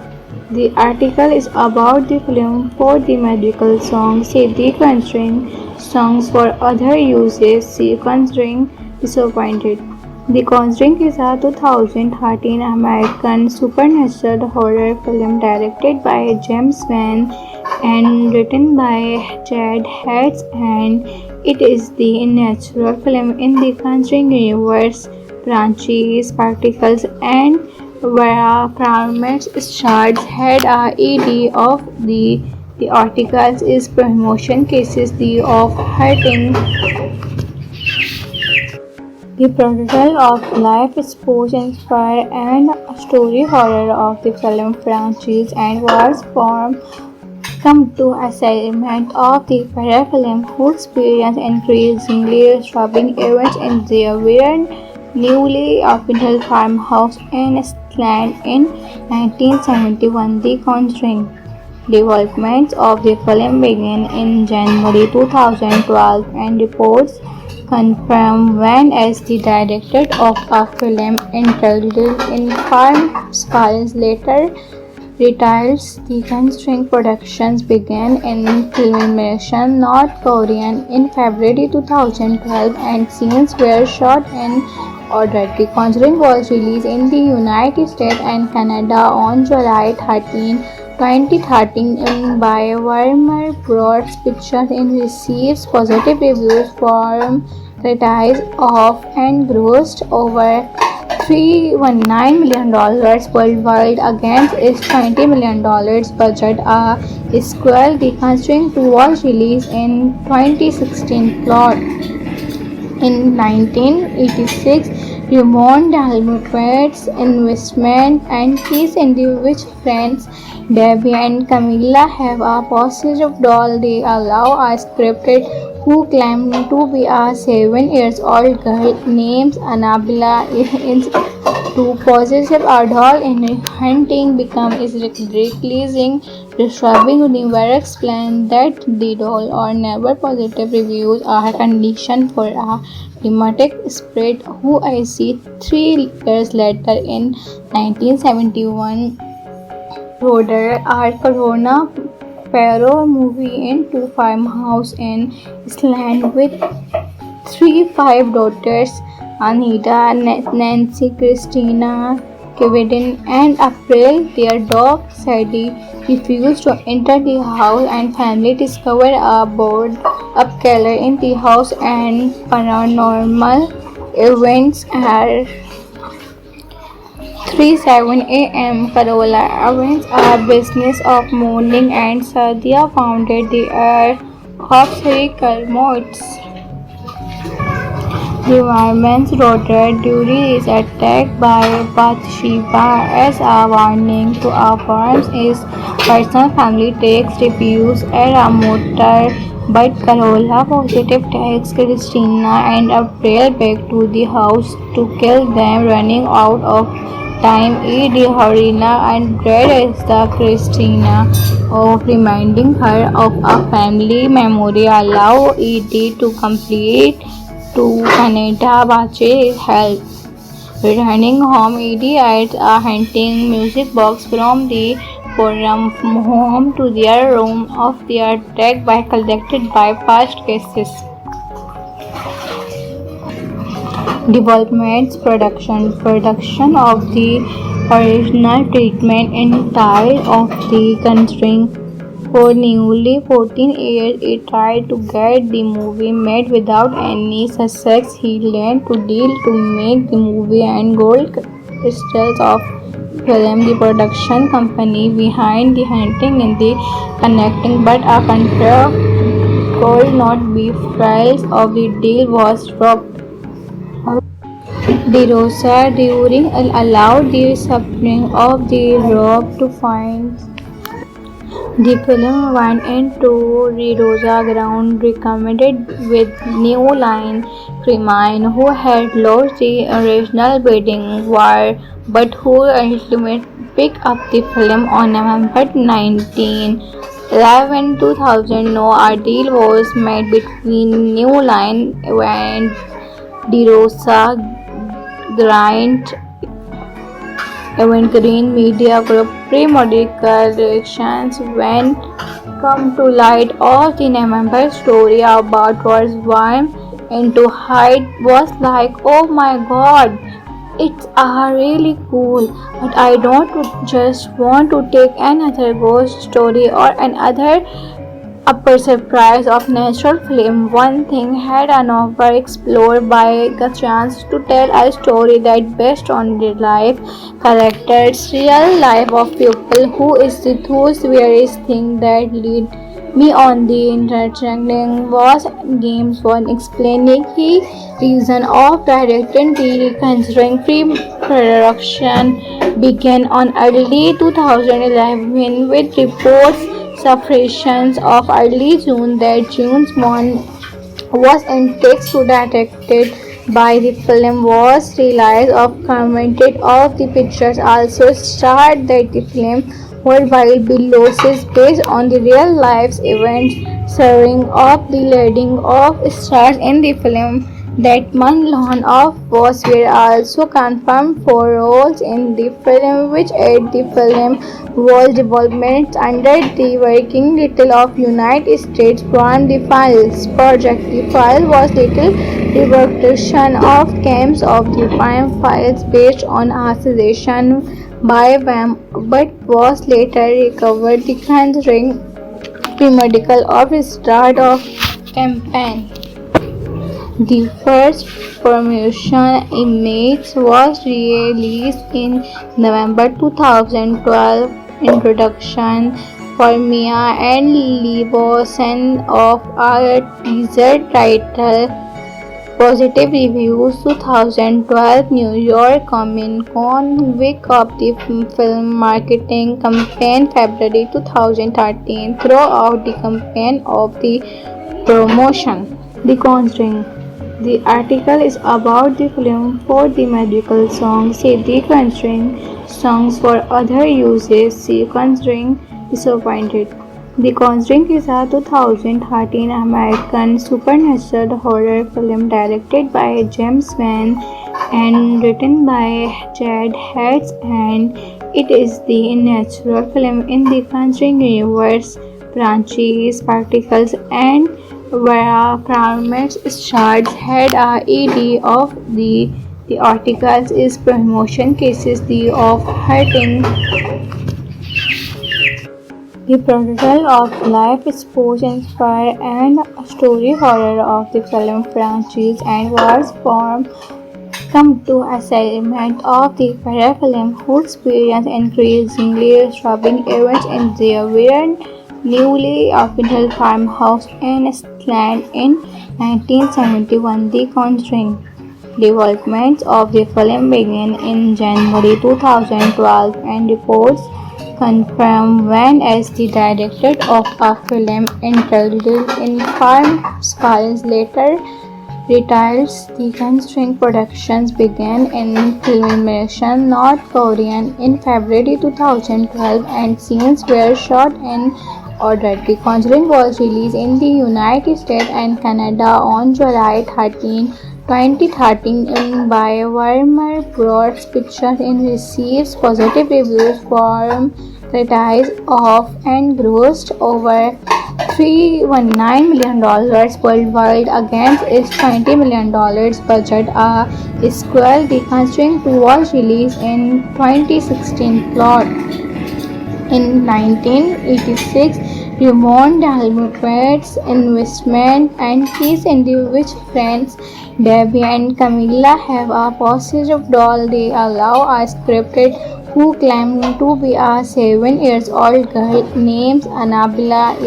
The article is about the film for the medical songs. See The Conjuring songs for other uses. See Conjuring Disappointed. The Conjuring is a 2013 American supernatural horror film directed by James Wan and written by Chad Hatch, and it is the natural film in the Conjuring universe. Branches, particles, and where Primates Stars had a ED of the articles is promotion cases the of hurting the protocol of life sports inspired and story horror of the film franchise and was formed come to assignment of the parafilm who experience increasingly disturbing events in their weird newly opened farmhouse in Scotland in 1971. The Conjuring development of the film began in January 2012 and reports confirmed Wan as the director of a film entitled In Farm Spires later retires. The Conjuring productions began in filmation North Korean in February 2012 and scenes were shot in order. The Conjuring was released in the United States and Canada on July 13, 2013 by Warner Bros. Pictures and receives positive reviews from critics of and grossed over $319 million worldwide against its $20 million budget. A sequel, The Conjuring 2, was released in 2016. Plot in 1986, Raymond Dalmatian's investment and his individual friends Debbie and Camilla have a possessive doll. They allow a scripted who claimed to be a 7-year-old girl named Annabella to possess a doll in hunting become is releasing Describing Universe explained that the doll or never positive reviews are a condition for a dramatic spirit who I see 3 years later in 1971 wrote our Corona Pharaoh movie into farmhouse in Iceland with five daughters Anita, Nancy, Christina, Kevin, and April. Their dog Sadie refused to enter the house, and family discovered a board up killer in the house and paranormal events are 3:07 a.m. Carola Evans, a business of mourning, and Sadia founded the Air of Circle Modes. The Wyman's daughter Duty is attacked by Bathsheba as a warning to affirm his personal family takes refuge at a motor, but Carola positive takes Christina and April back to the house to kill them, running out of time. Edie Harina and dreads the Christina of reminding her of a family memory allow Edie to complete to Canada Bache's help. Returning home, Edie adds a hunting music box from the forum home to their room of their deck by collected by past cases. Developments production of the original treatment in style of the constraint for nearly 14 years. He tried to get the movie made without any success. He learned to deal to make the movie and gold crystals of film. The production company behind the hunting in the connecting but a contract could not be filed of the deal was dropped. De Rosa during allowed the suffering of the rope to find. The film went into De Rosa ground recommended with New Line Cremine, who had lost the original bidding war, but who ultimately picked up the film on November 19, 2000. No, a deal was made between New Line and De Rosa Grant Evergreen Media Group. Pre-medical reactions when come to light of the November story about was warm into height was like, oh my god, it's really cool, but I don't just want to take another ghost story or another upper surprise of natural film. One thing had a novel explored by a chance to tell a story that based on real life characters, real life of people who is the those various things that lead me on the interacting was games one explaining the reason of directing the considering pre-production began on early 2011 with reports surfaced of early June that James Bond was in text to directed by the film was released of commented of the pictures also started that the film worldwide losses based on the real life events serving of the leading of stars in the film. That Manlon of was were also confirmed for roles in the film, which aid the film was development under the working title of United States Brand the Files project. The file was little reproduction of games of the crime files based on a suggestion by Wham, but was later recovered. The conjuring pre-medical of the start of campaign. The first promotion image was released in November 2012. Introduction for Mia and Levinson of a teaser title. Positive reviews 2012 New York Comic Con week of the film marketing campaign February 2013 throughout the campaign of the promotion. The Conjuring. The article is about the film for the magical songs. See The Conjuring songs for other uses. See Conjuring disappointed. The Conjuring is a 2013 American supernatural horror film directed by James Wan and written by Chad Hatch, and it is the natural film in the Conjuring universe. Branches, particles, and pyramids shards had a ED of the articles is promotion cases the of hurting. The protocol of life exposed inspired and story horror of the film franchise and was formed come to assignment of the parafilm who experience increasingly disturbing events in their weird newly opened farmhouse in Scotland in 1971. The Conjuring development of the film began in January 2012 and reports confirmed Wan as the director of a film entitled In Farm Scars later retires. The Conjuring productions began in filmation North Korean in February 2012 and scenes were shot in order. The Conjuring was released in the United States and Canada on July 13, 2013 by Warner Bros. Pictures and receives positive reviews from critics of and grossed over $319 million worldwide against its $20 million budget. A sequel, The Conjuring 2, was released in 2016. Plot: in 1986, Raymond Dalmatian's investment and case in which friends Debbie and Camilla have a possessive doll. They allow a scripted who claims to be a 7-year-old girl named Annabella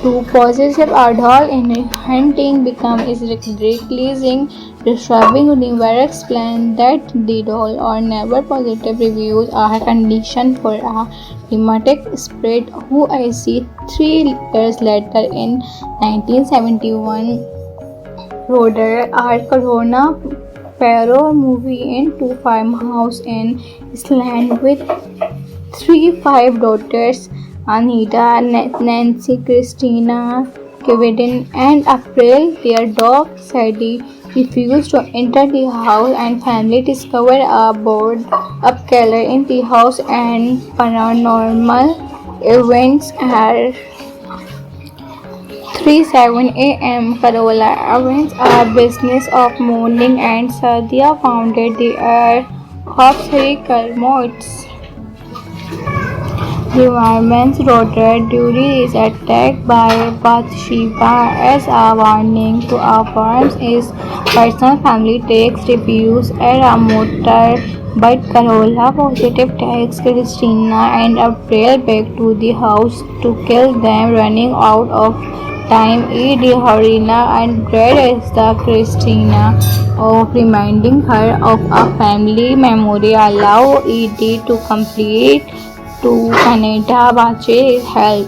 to possess a doll in hunting becomes releasing disturbing. Universe explained that the doll or never positive reviews are a condition for a dramatic spirit who I see 3 years later in 1971 Roder our Corona Perro movie into farmhouse in Iceland with 5 daughters Anita, Nancy, Christina, Kevin, and April. Their dog Sadie refused to enter the house, and family discovered a board up killer in the house and paranormal events are 3:07 a.m. Carola events are business of mourning and Sadia founded the Hopserical Modes. The environment's daughter Duty is attacked by Bathsheba as a warning to our farms. His personal family takes refuge at a motor, but Carola positive takes Christina and April back to the house to kill them, running out of time. E.D. Harina and Brad as the Christina of reminding her of a family memory allow E.D. to complete to Canada Bache help.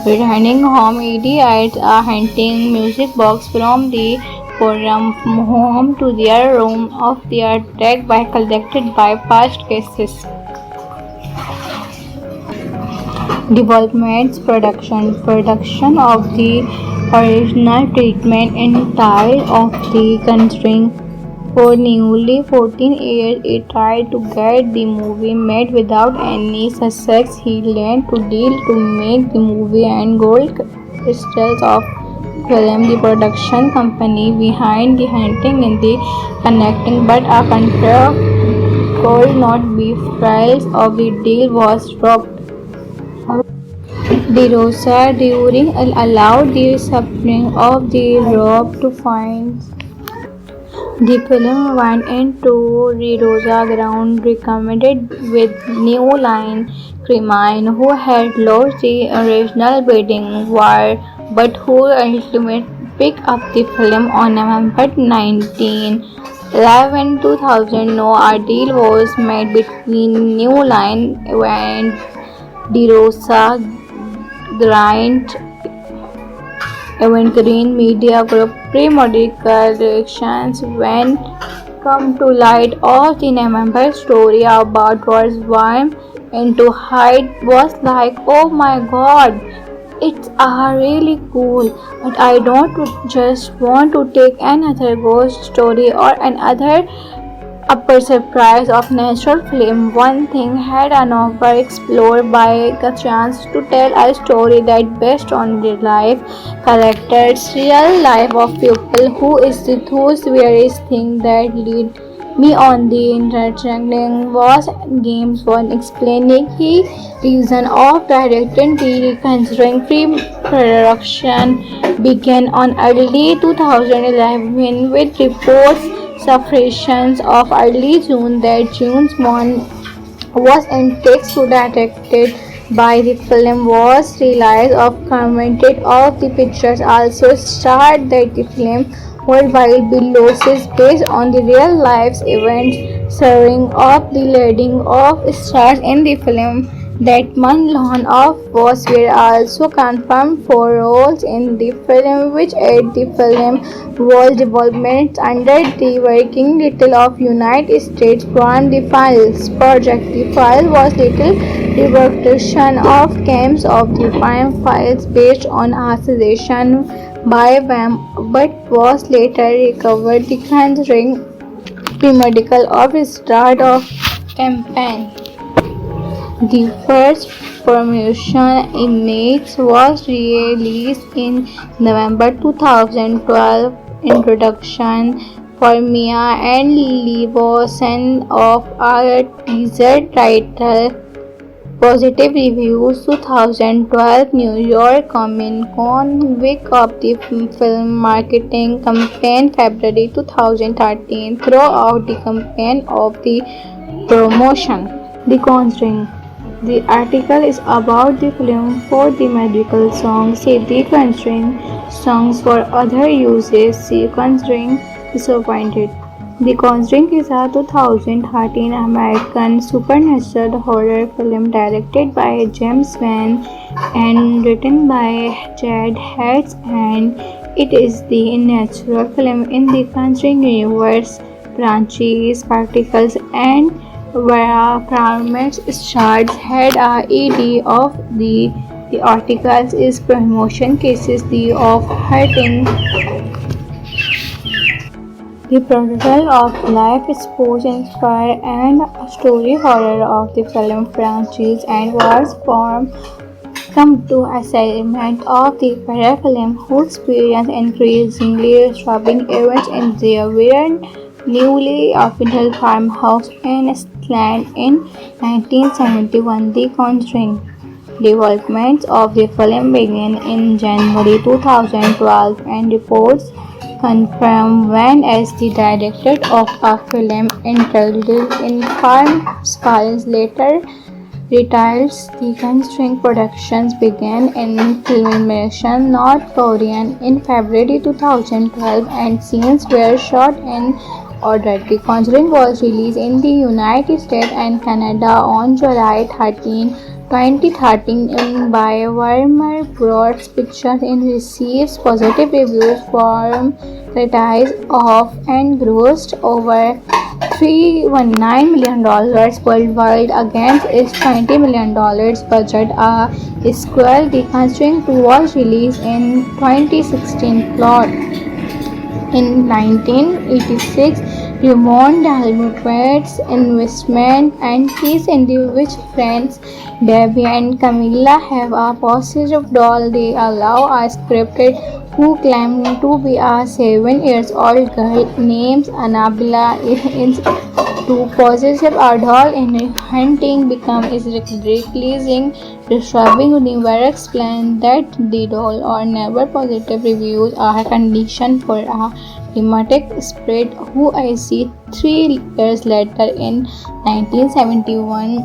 Returning home, E.D. adds a hunting music box from the forum home to their room of their deck by collected by past cases. Development production of the original treatment entire of the Conjuring. For nearly 14 years, he tried to get the movie made without any success. He learned to deal to make the movie and gold crystals of film. The production company behind the hunting in the connecting, but a contract could not be filed of the deal was dropped. De Rosa during allowed the suffering of the rope to find. The film went into De Rosa ground recommended with New Line Cremine, who had lost the original bidding war, but who ultimately picked up the film on November 19, 2000. No deal was made between New Line and De Rosa Grant Evergreen Media Group. Pre-medical reactions when come to light of the November story about was warm into height was like, oh my god, it's really cool, but I don't just want to take another ghost story or another upper surprise of natural film. One thing had an offer explored by a chance to tell a story that based on real life characters, real life of people who is the those various things that lead me on the interacting was games one explaining the reason of directing the considering pre-production began on early 2011 with reports surfacing of early June that James Bond was in text to directed by the film was released of commented of the pictures also starred that the film worldwide Billows is based on the real life events serving of the leading of stars in the film that Manlon of was were also confirmed for roles in the film which aid the film was development under the working title of United States Prime the Files project. The file was little reproduction of games of the Prime Files based on a suggestion by Wham but was later recovered the conjuring pre-medical of the start of campaign. The first promotion image was released in November 2012. Introduction for Mia and Levosan of a teaser title. Positive reviews 2012 New York Comic Con week of the film marketing campaign February 2013 throughout the campaign of the promotion. The Conjuring. The article is about the film for the magical songs. See The Conjuring songs for other uses. See Conjuring Disappointed. The Conjuring is a 2013 American supernatural horror film directed by James Wan and written by Chad Hatch, and it is the natural film in the Conjuring universe. Branches, particles, and where Primates Shards had a ED of the articles is promotion cases the of hurting. The protocol of life exposed inspired and story horror of the film franchise and was formed come to assignment of the film who experience increasingly disturbing events in their very newly official farmhouse in Scotland in 1971. The Conjuring development of the film began in January 2012 and reports confirmed Wan as the director of a film entitled In Files later retires. The Conjuring productions began in filmation North Korea in February 2012 and scenes were shot in order. The Conjuring was released in the United States and Canada on July 13, 2013 by Warner Bros. Pictures and receives positive reviews from critics of and grossed over $319 million worldwide against its $20 million budget. A sequel, The Conjuring 2, was released in 2016. Plot. In 1986, Raymond Dalmatian's investment and his which friends Debbie and Camilla have a possessive doll. They allow a scripted who claims to be a 7-year-old girl named Annabella to possessive a doll in hunting becomes releasing disturbing. Universe explained that the doll or never positive reviews are a condition for a dramatic spread who I see 3 years later in 1971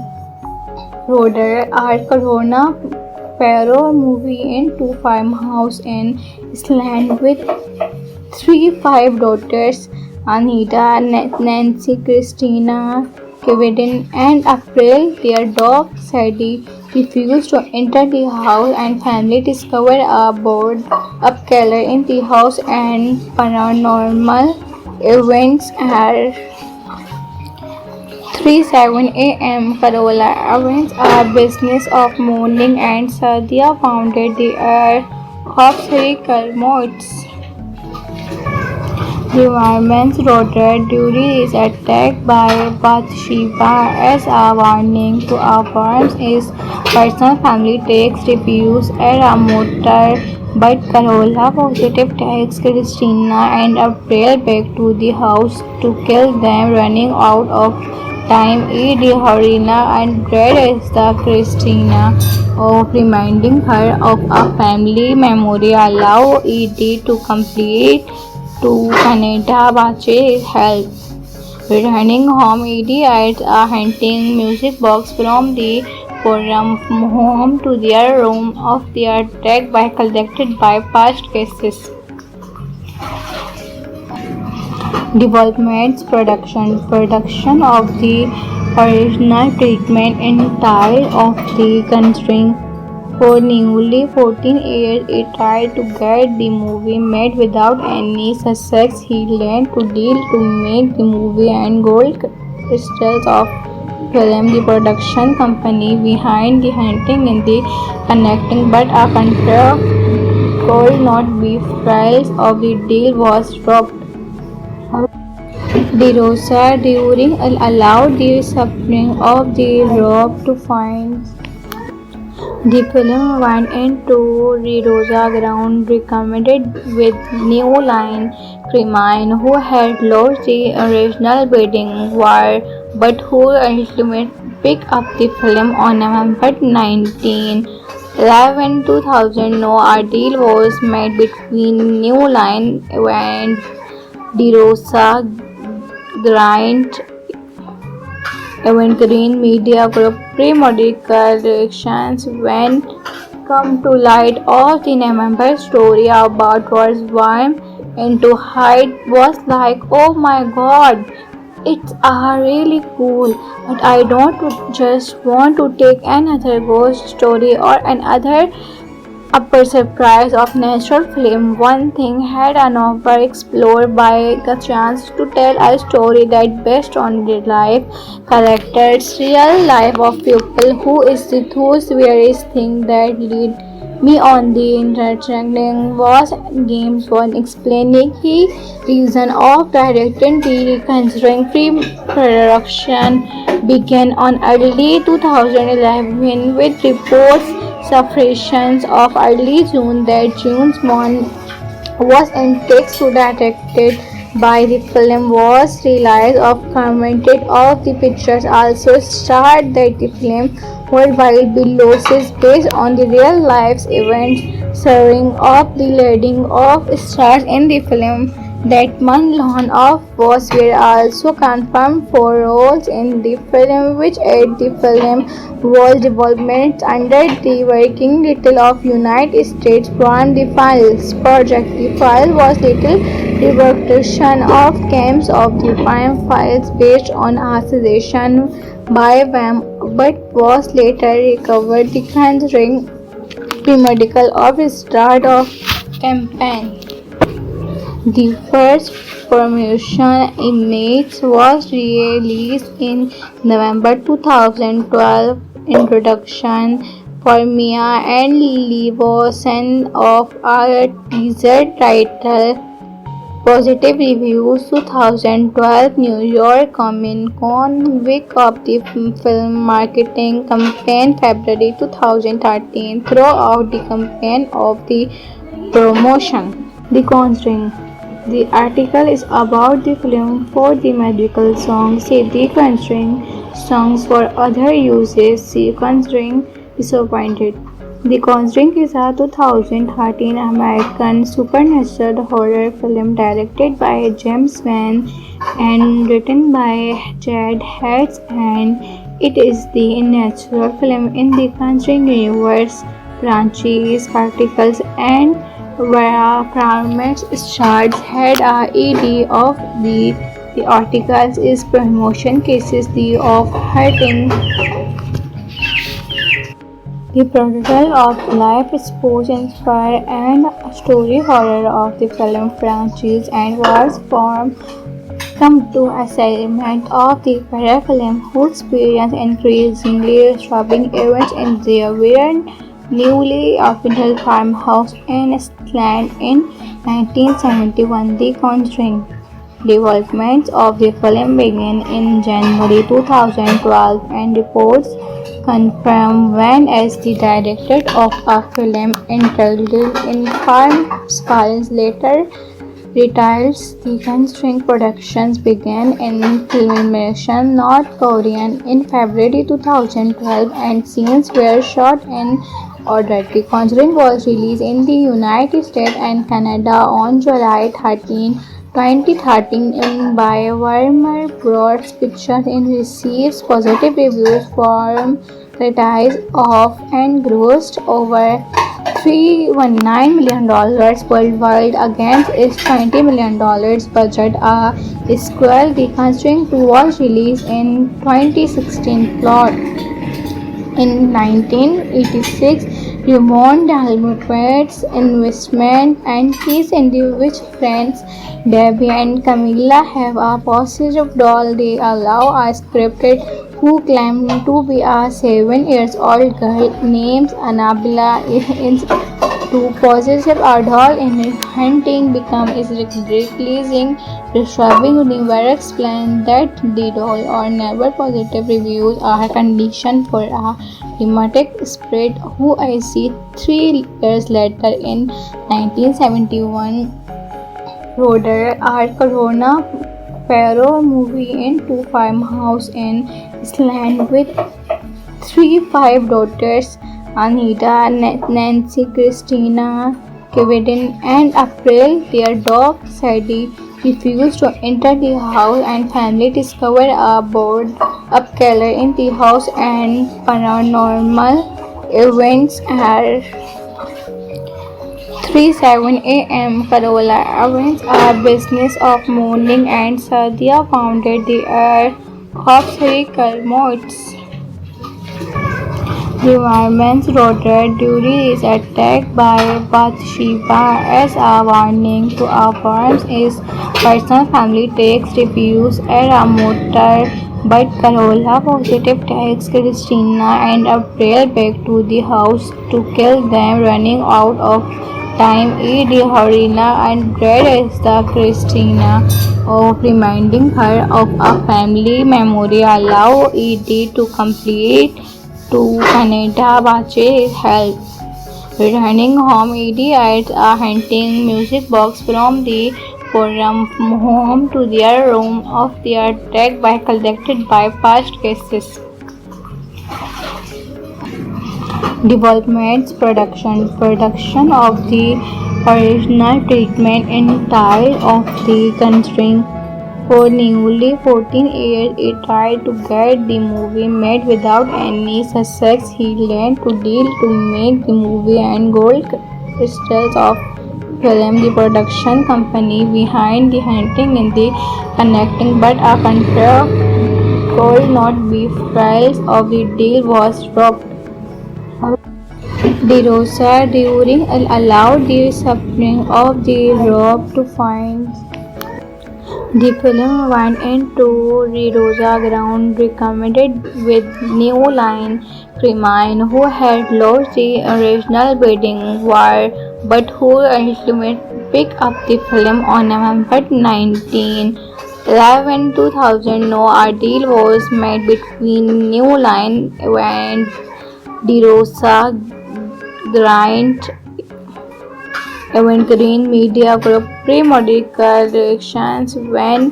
Roder our Corona Perro movie into farmhouse in Iceland with 5 daughters Anita, Nancy, Christina, Kevin, and April. Their dog Sadie refused to enter the house, and family discovered a board up killer in the house, and paranormal events are 3:07 a.m. Carola Evans, a business of mourning, and Sadia founded the heir of three Modes. The woman's daughter Duri is attacked by Bathsheba as a warning to Abrams. His personal family takes refuge at a motel, but Carola positive takes Christina and April back to the house to kill them, running out of time. Edie, Harina, and Dread is the Christina of reminding her of a family memory. Allow Edie to complete to Canada Bache help. Returning home, Edie adds a hunting music box from the forum home to their room of their deck by collected by past cases. Developments production of the original treatment entire of the Conjuring. For nearly 14 years, he tried to get the movie made without any success. He learned to deal to make the movie and gold crystals of film. The production company behind the hunting in the connecting, but a contract could not be filed of the deal was dropped. De Rosa during allowed the suffering of the rope to find. The film went into De Rosa ground recommended with New Line Cremine, who had lost the original bidding war, but who ultimately picked up the film on November 19, 2000. No, a deal was made between New Line and De Rosa Grant Evergreen Media Group. Pre-medical reactions when come to light of the November story about was warm into height was like, oh my god, it's really cool, but I don't just want to take another ghost story or another upper surprise of natural film. One thing had an offer explored by a chance to tell a story that based on the life characters, real life of people who is the those various things that lead me on the interacting was games one explaining the reason of directing the considering pre-production began on early 2011 with reports surfacing of early June that James Bond was in text to directed by the film was released of commented of the pictures also starred that the film worldwide losses based on the real life events serving of the leading of stars in the film. That Manlon of was were also confirmed for roles in the film, which aid the film was development under the working title of United States from the Files project. The file was little reproduction of camps of the crime files based on a suggestion by Wham, but was later recovered. The Conjuring pre-medical of start of campaign. The first promotion image was released in November 2012. Introduction for Mia and Levinson of a teaser title. Positive reviews 2012 New York Comic Con week of the film marketing campaign February 2013 throughout the campaign of the promotion. The Conjuring. The article is about the film for the magical songs. See The Conjuring songs for other uses. See Conjuring Disappointed. The Conjuring is a 2013 American supernatural horror film directed by James Wan and written by Jed Hertz, and it is the natural film in the Conjuring universe. Branches, particles, and where Primates Stars had a ED of the articles is promotion cases the of hurting. The protocol of life sports inspired and story horror of the film franchise and was formed come to a segment of the curriculum who experience increasingly disturbing events in their very newly occupied farmhouse in Scotland in 1971. The Conjuring. Developments of the film began in January 2012 and reports confirmed when as the director of a film entitled In Farm Spines later retired. The Conjuring productions began in filmation North Korea in February 2012 and scenes were shot in order. The Conjuring was released in the United States and Canada on July 13, 2013 by Warner Bros. Pictures and receives positive reviews from critics of and grossed over $319 million worldwide against its $20 million budget. A sequel, The Conjuring 2, was released in 2016. Plot. In 1986, Raymond Dalmatian's investment and keys into which friends Debbie and Camilla have a possessive doll. They allow a scripted who claimed to be a 7-year-old girl named Annabella to possess a doll in hunting becomes releasing disturbing. Universe explained that the doll or never positive reviews are a condition for a dramatic spirit who I see 3 years later in 1971 wrote a Corona Pharaoh movie into farmhouse in Iceland with 5 daughters Anita, Nancy, Christina, Kevin, and April. Their dog Sadie refused to enter the house and family discovered a board up killer in the house and paranormal events are 3:07 a.m. Carola Evans, a business of mourning, and Sadia founded the Hopserical Modes. The Reverend's daughter Dury is attacked by Bathsheba as a warning to affirm his personal family takes refuge at a motel, but Carola positive takes Christina and April back to the house to kill them, running out of time. Edie Horina and Dread as the Christina of reminding her of a family memory allow Edie to complete to Canada Bache help. Returning home, Edie adds a hunting music box from the forum home to their room of their attack by collected by past cases. Developments production of the original treatment in style of the Conjuring. For nearly 14 years, he tried to get the movie made without any success. He learned to deal to make the movie and gold crystals of film. The production company behind the hunting in the connecting, but a contract could not be filed of the deal was dropped. De Rosa during allowed the suffering of the rope to find. The film went into De Rosa ground recommended with New Line Cremine, who had lost the original bidding war, but who ultimately picked up the film on November 19, 2000. No, a deal was made between New Line and De Rosa Grant Evergreen Media Group. Pre-medical reactions when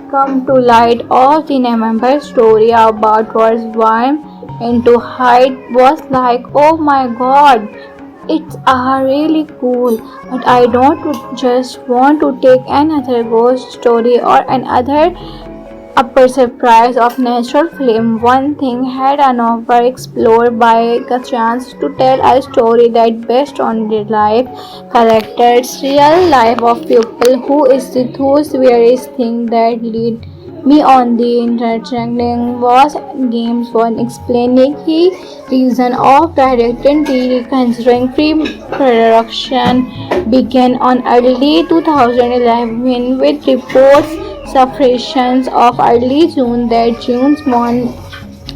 come to light of the November story about was warm into height was like, oh my god, it's really cool, but I don't just want to take another ghost story or another upper surprise of natural film. One thing had an offer explored by a chance to tell a story that based on real life characters, real life of people who is the those various things that lead me on the interacting was games one explaining the reason of directing the Conjuring pre-production began on early 2011 with reports suppressions of early June that June's Moon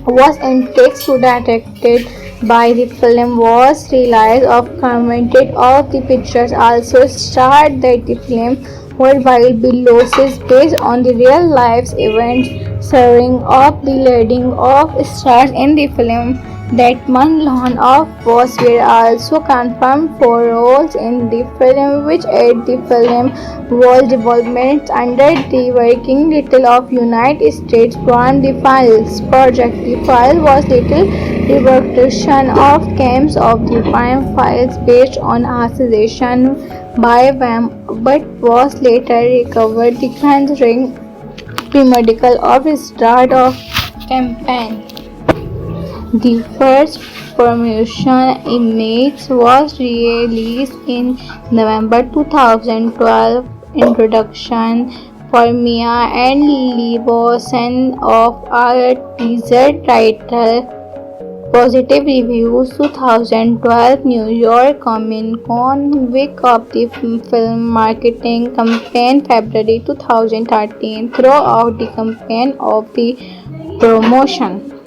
was in text to directed by the film was released of commented of the pictures also starred that the film worldwide losses based on the real life events serving of the leading of stars in the film that Manlan of was were also confirmed for roles in the film which aid the film was development under the working title of United States from the Files project. The file was little reproduction of camps of the crime files based on accusation by them but was later recovered the conjuring premedical of start of campaign. The first promotion image was released in November 2012. Introduction for Mia and Libosan of our teaser title. Positive reviews 2012 New York Comic Con week of the film marketing campaign February 2013 throughout the campaign of the promotion.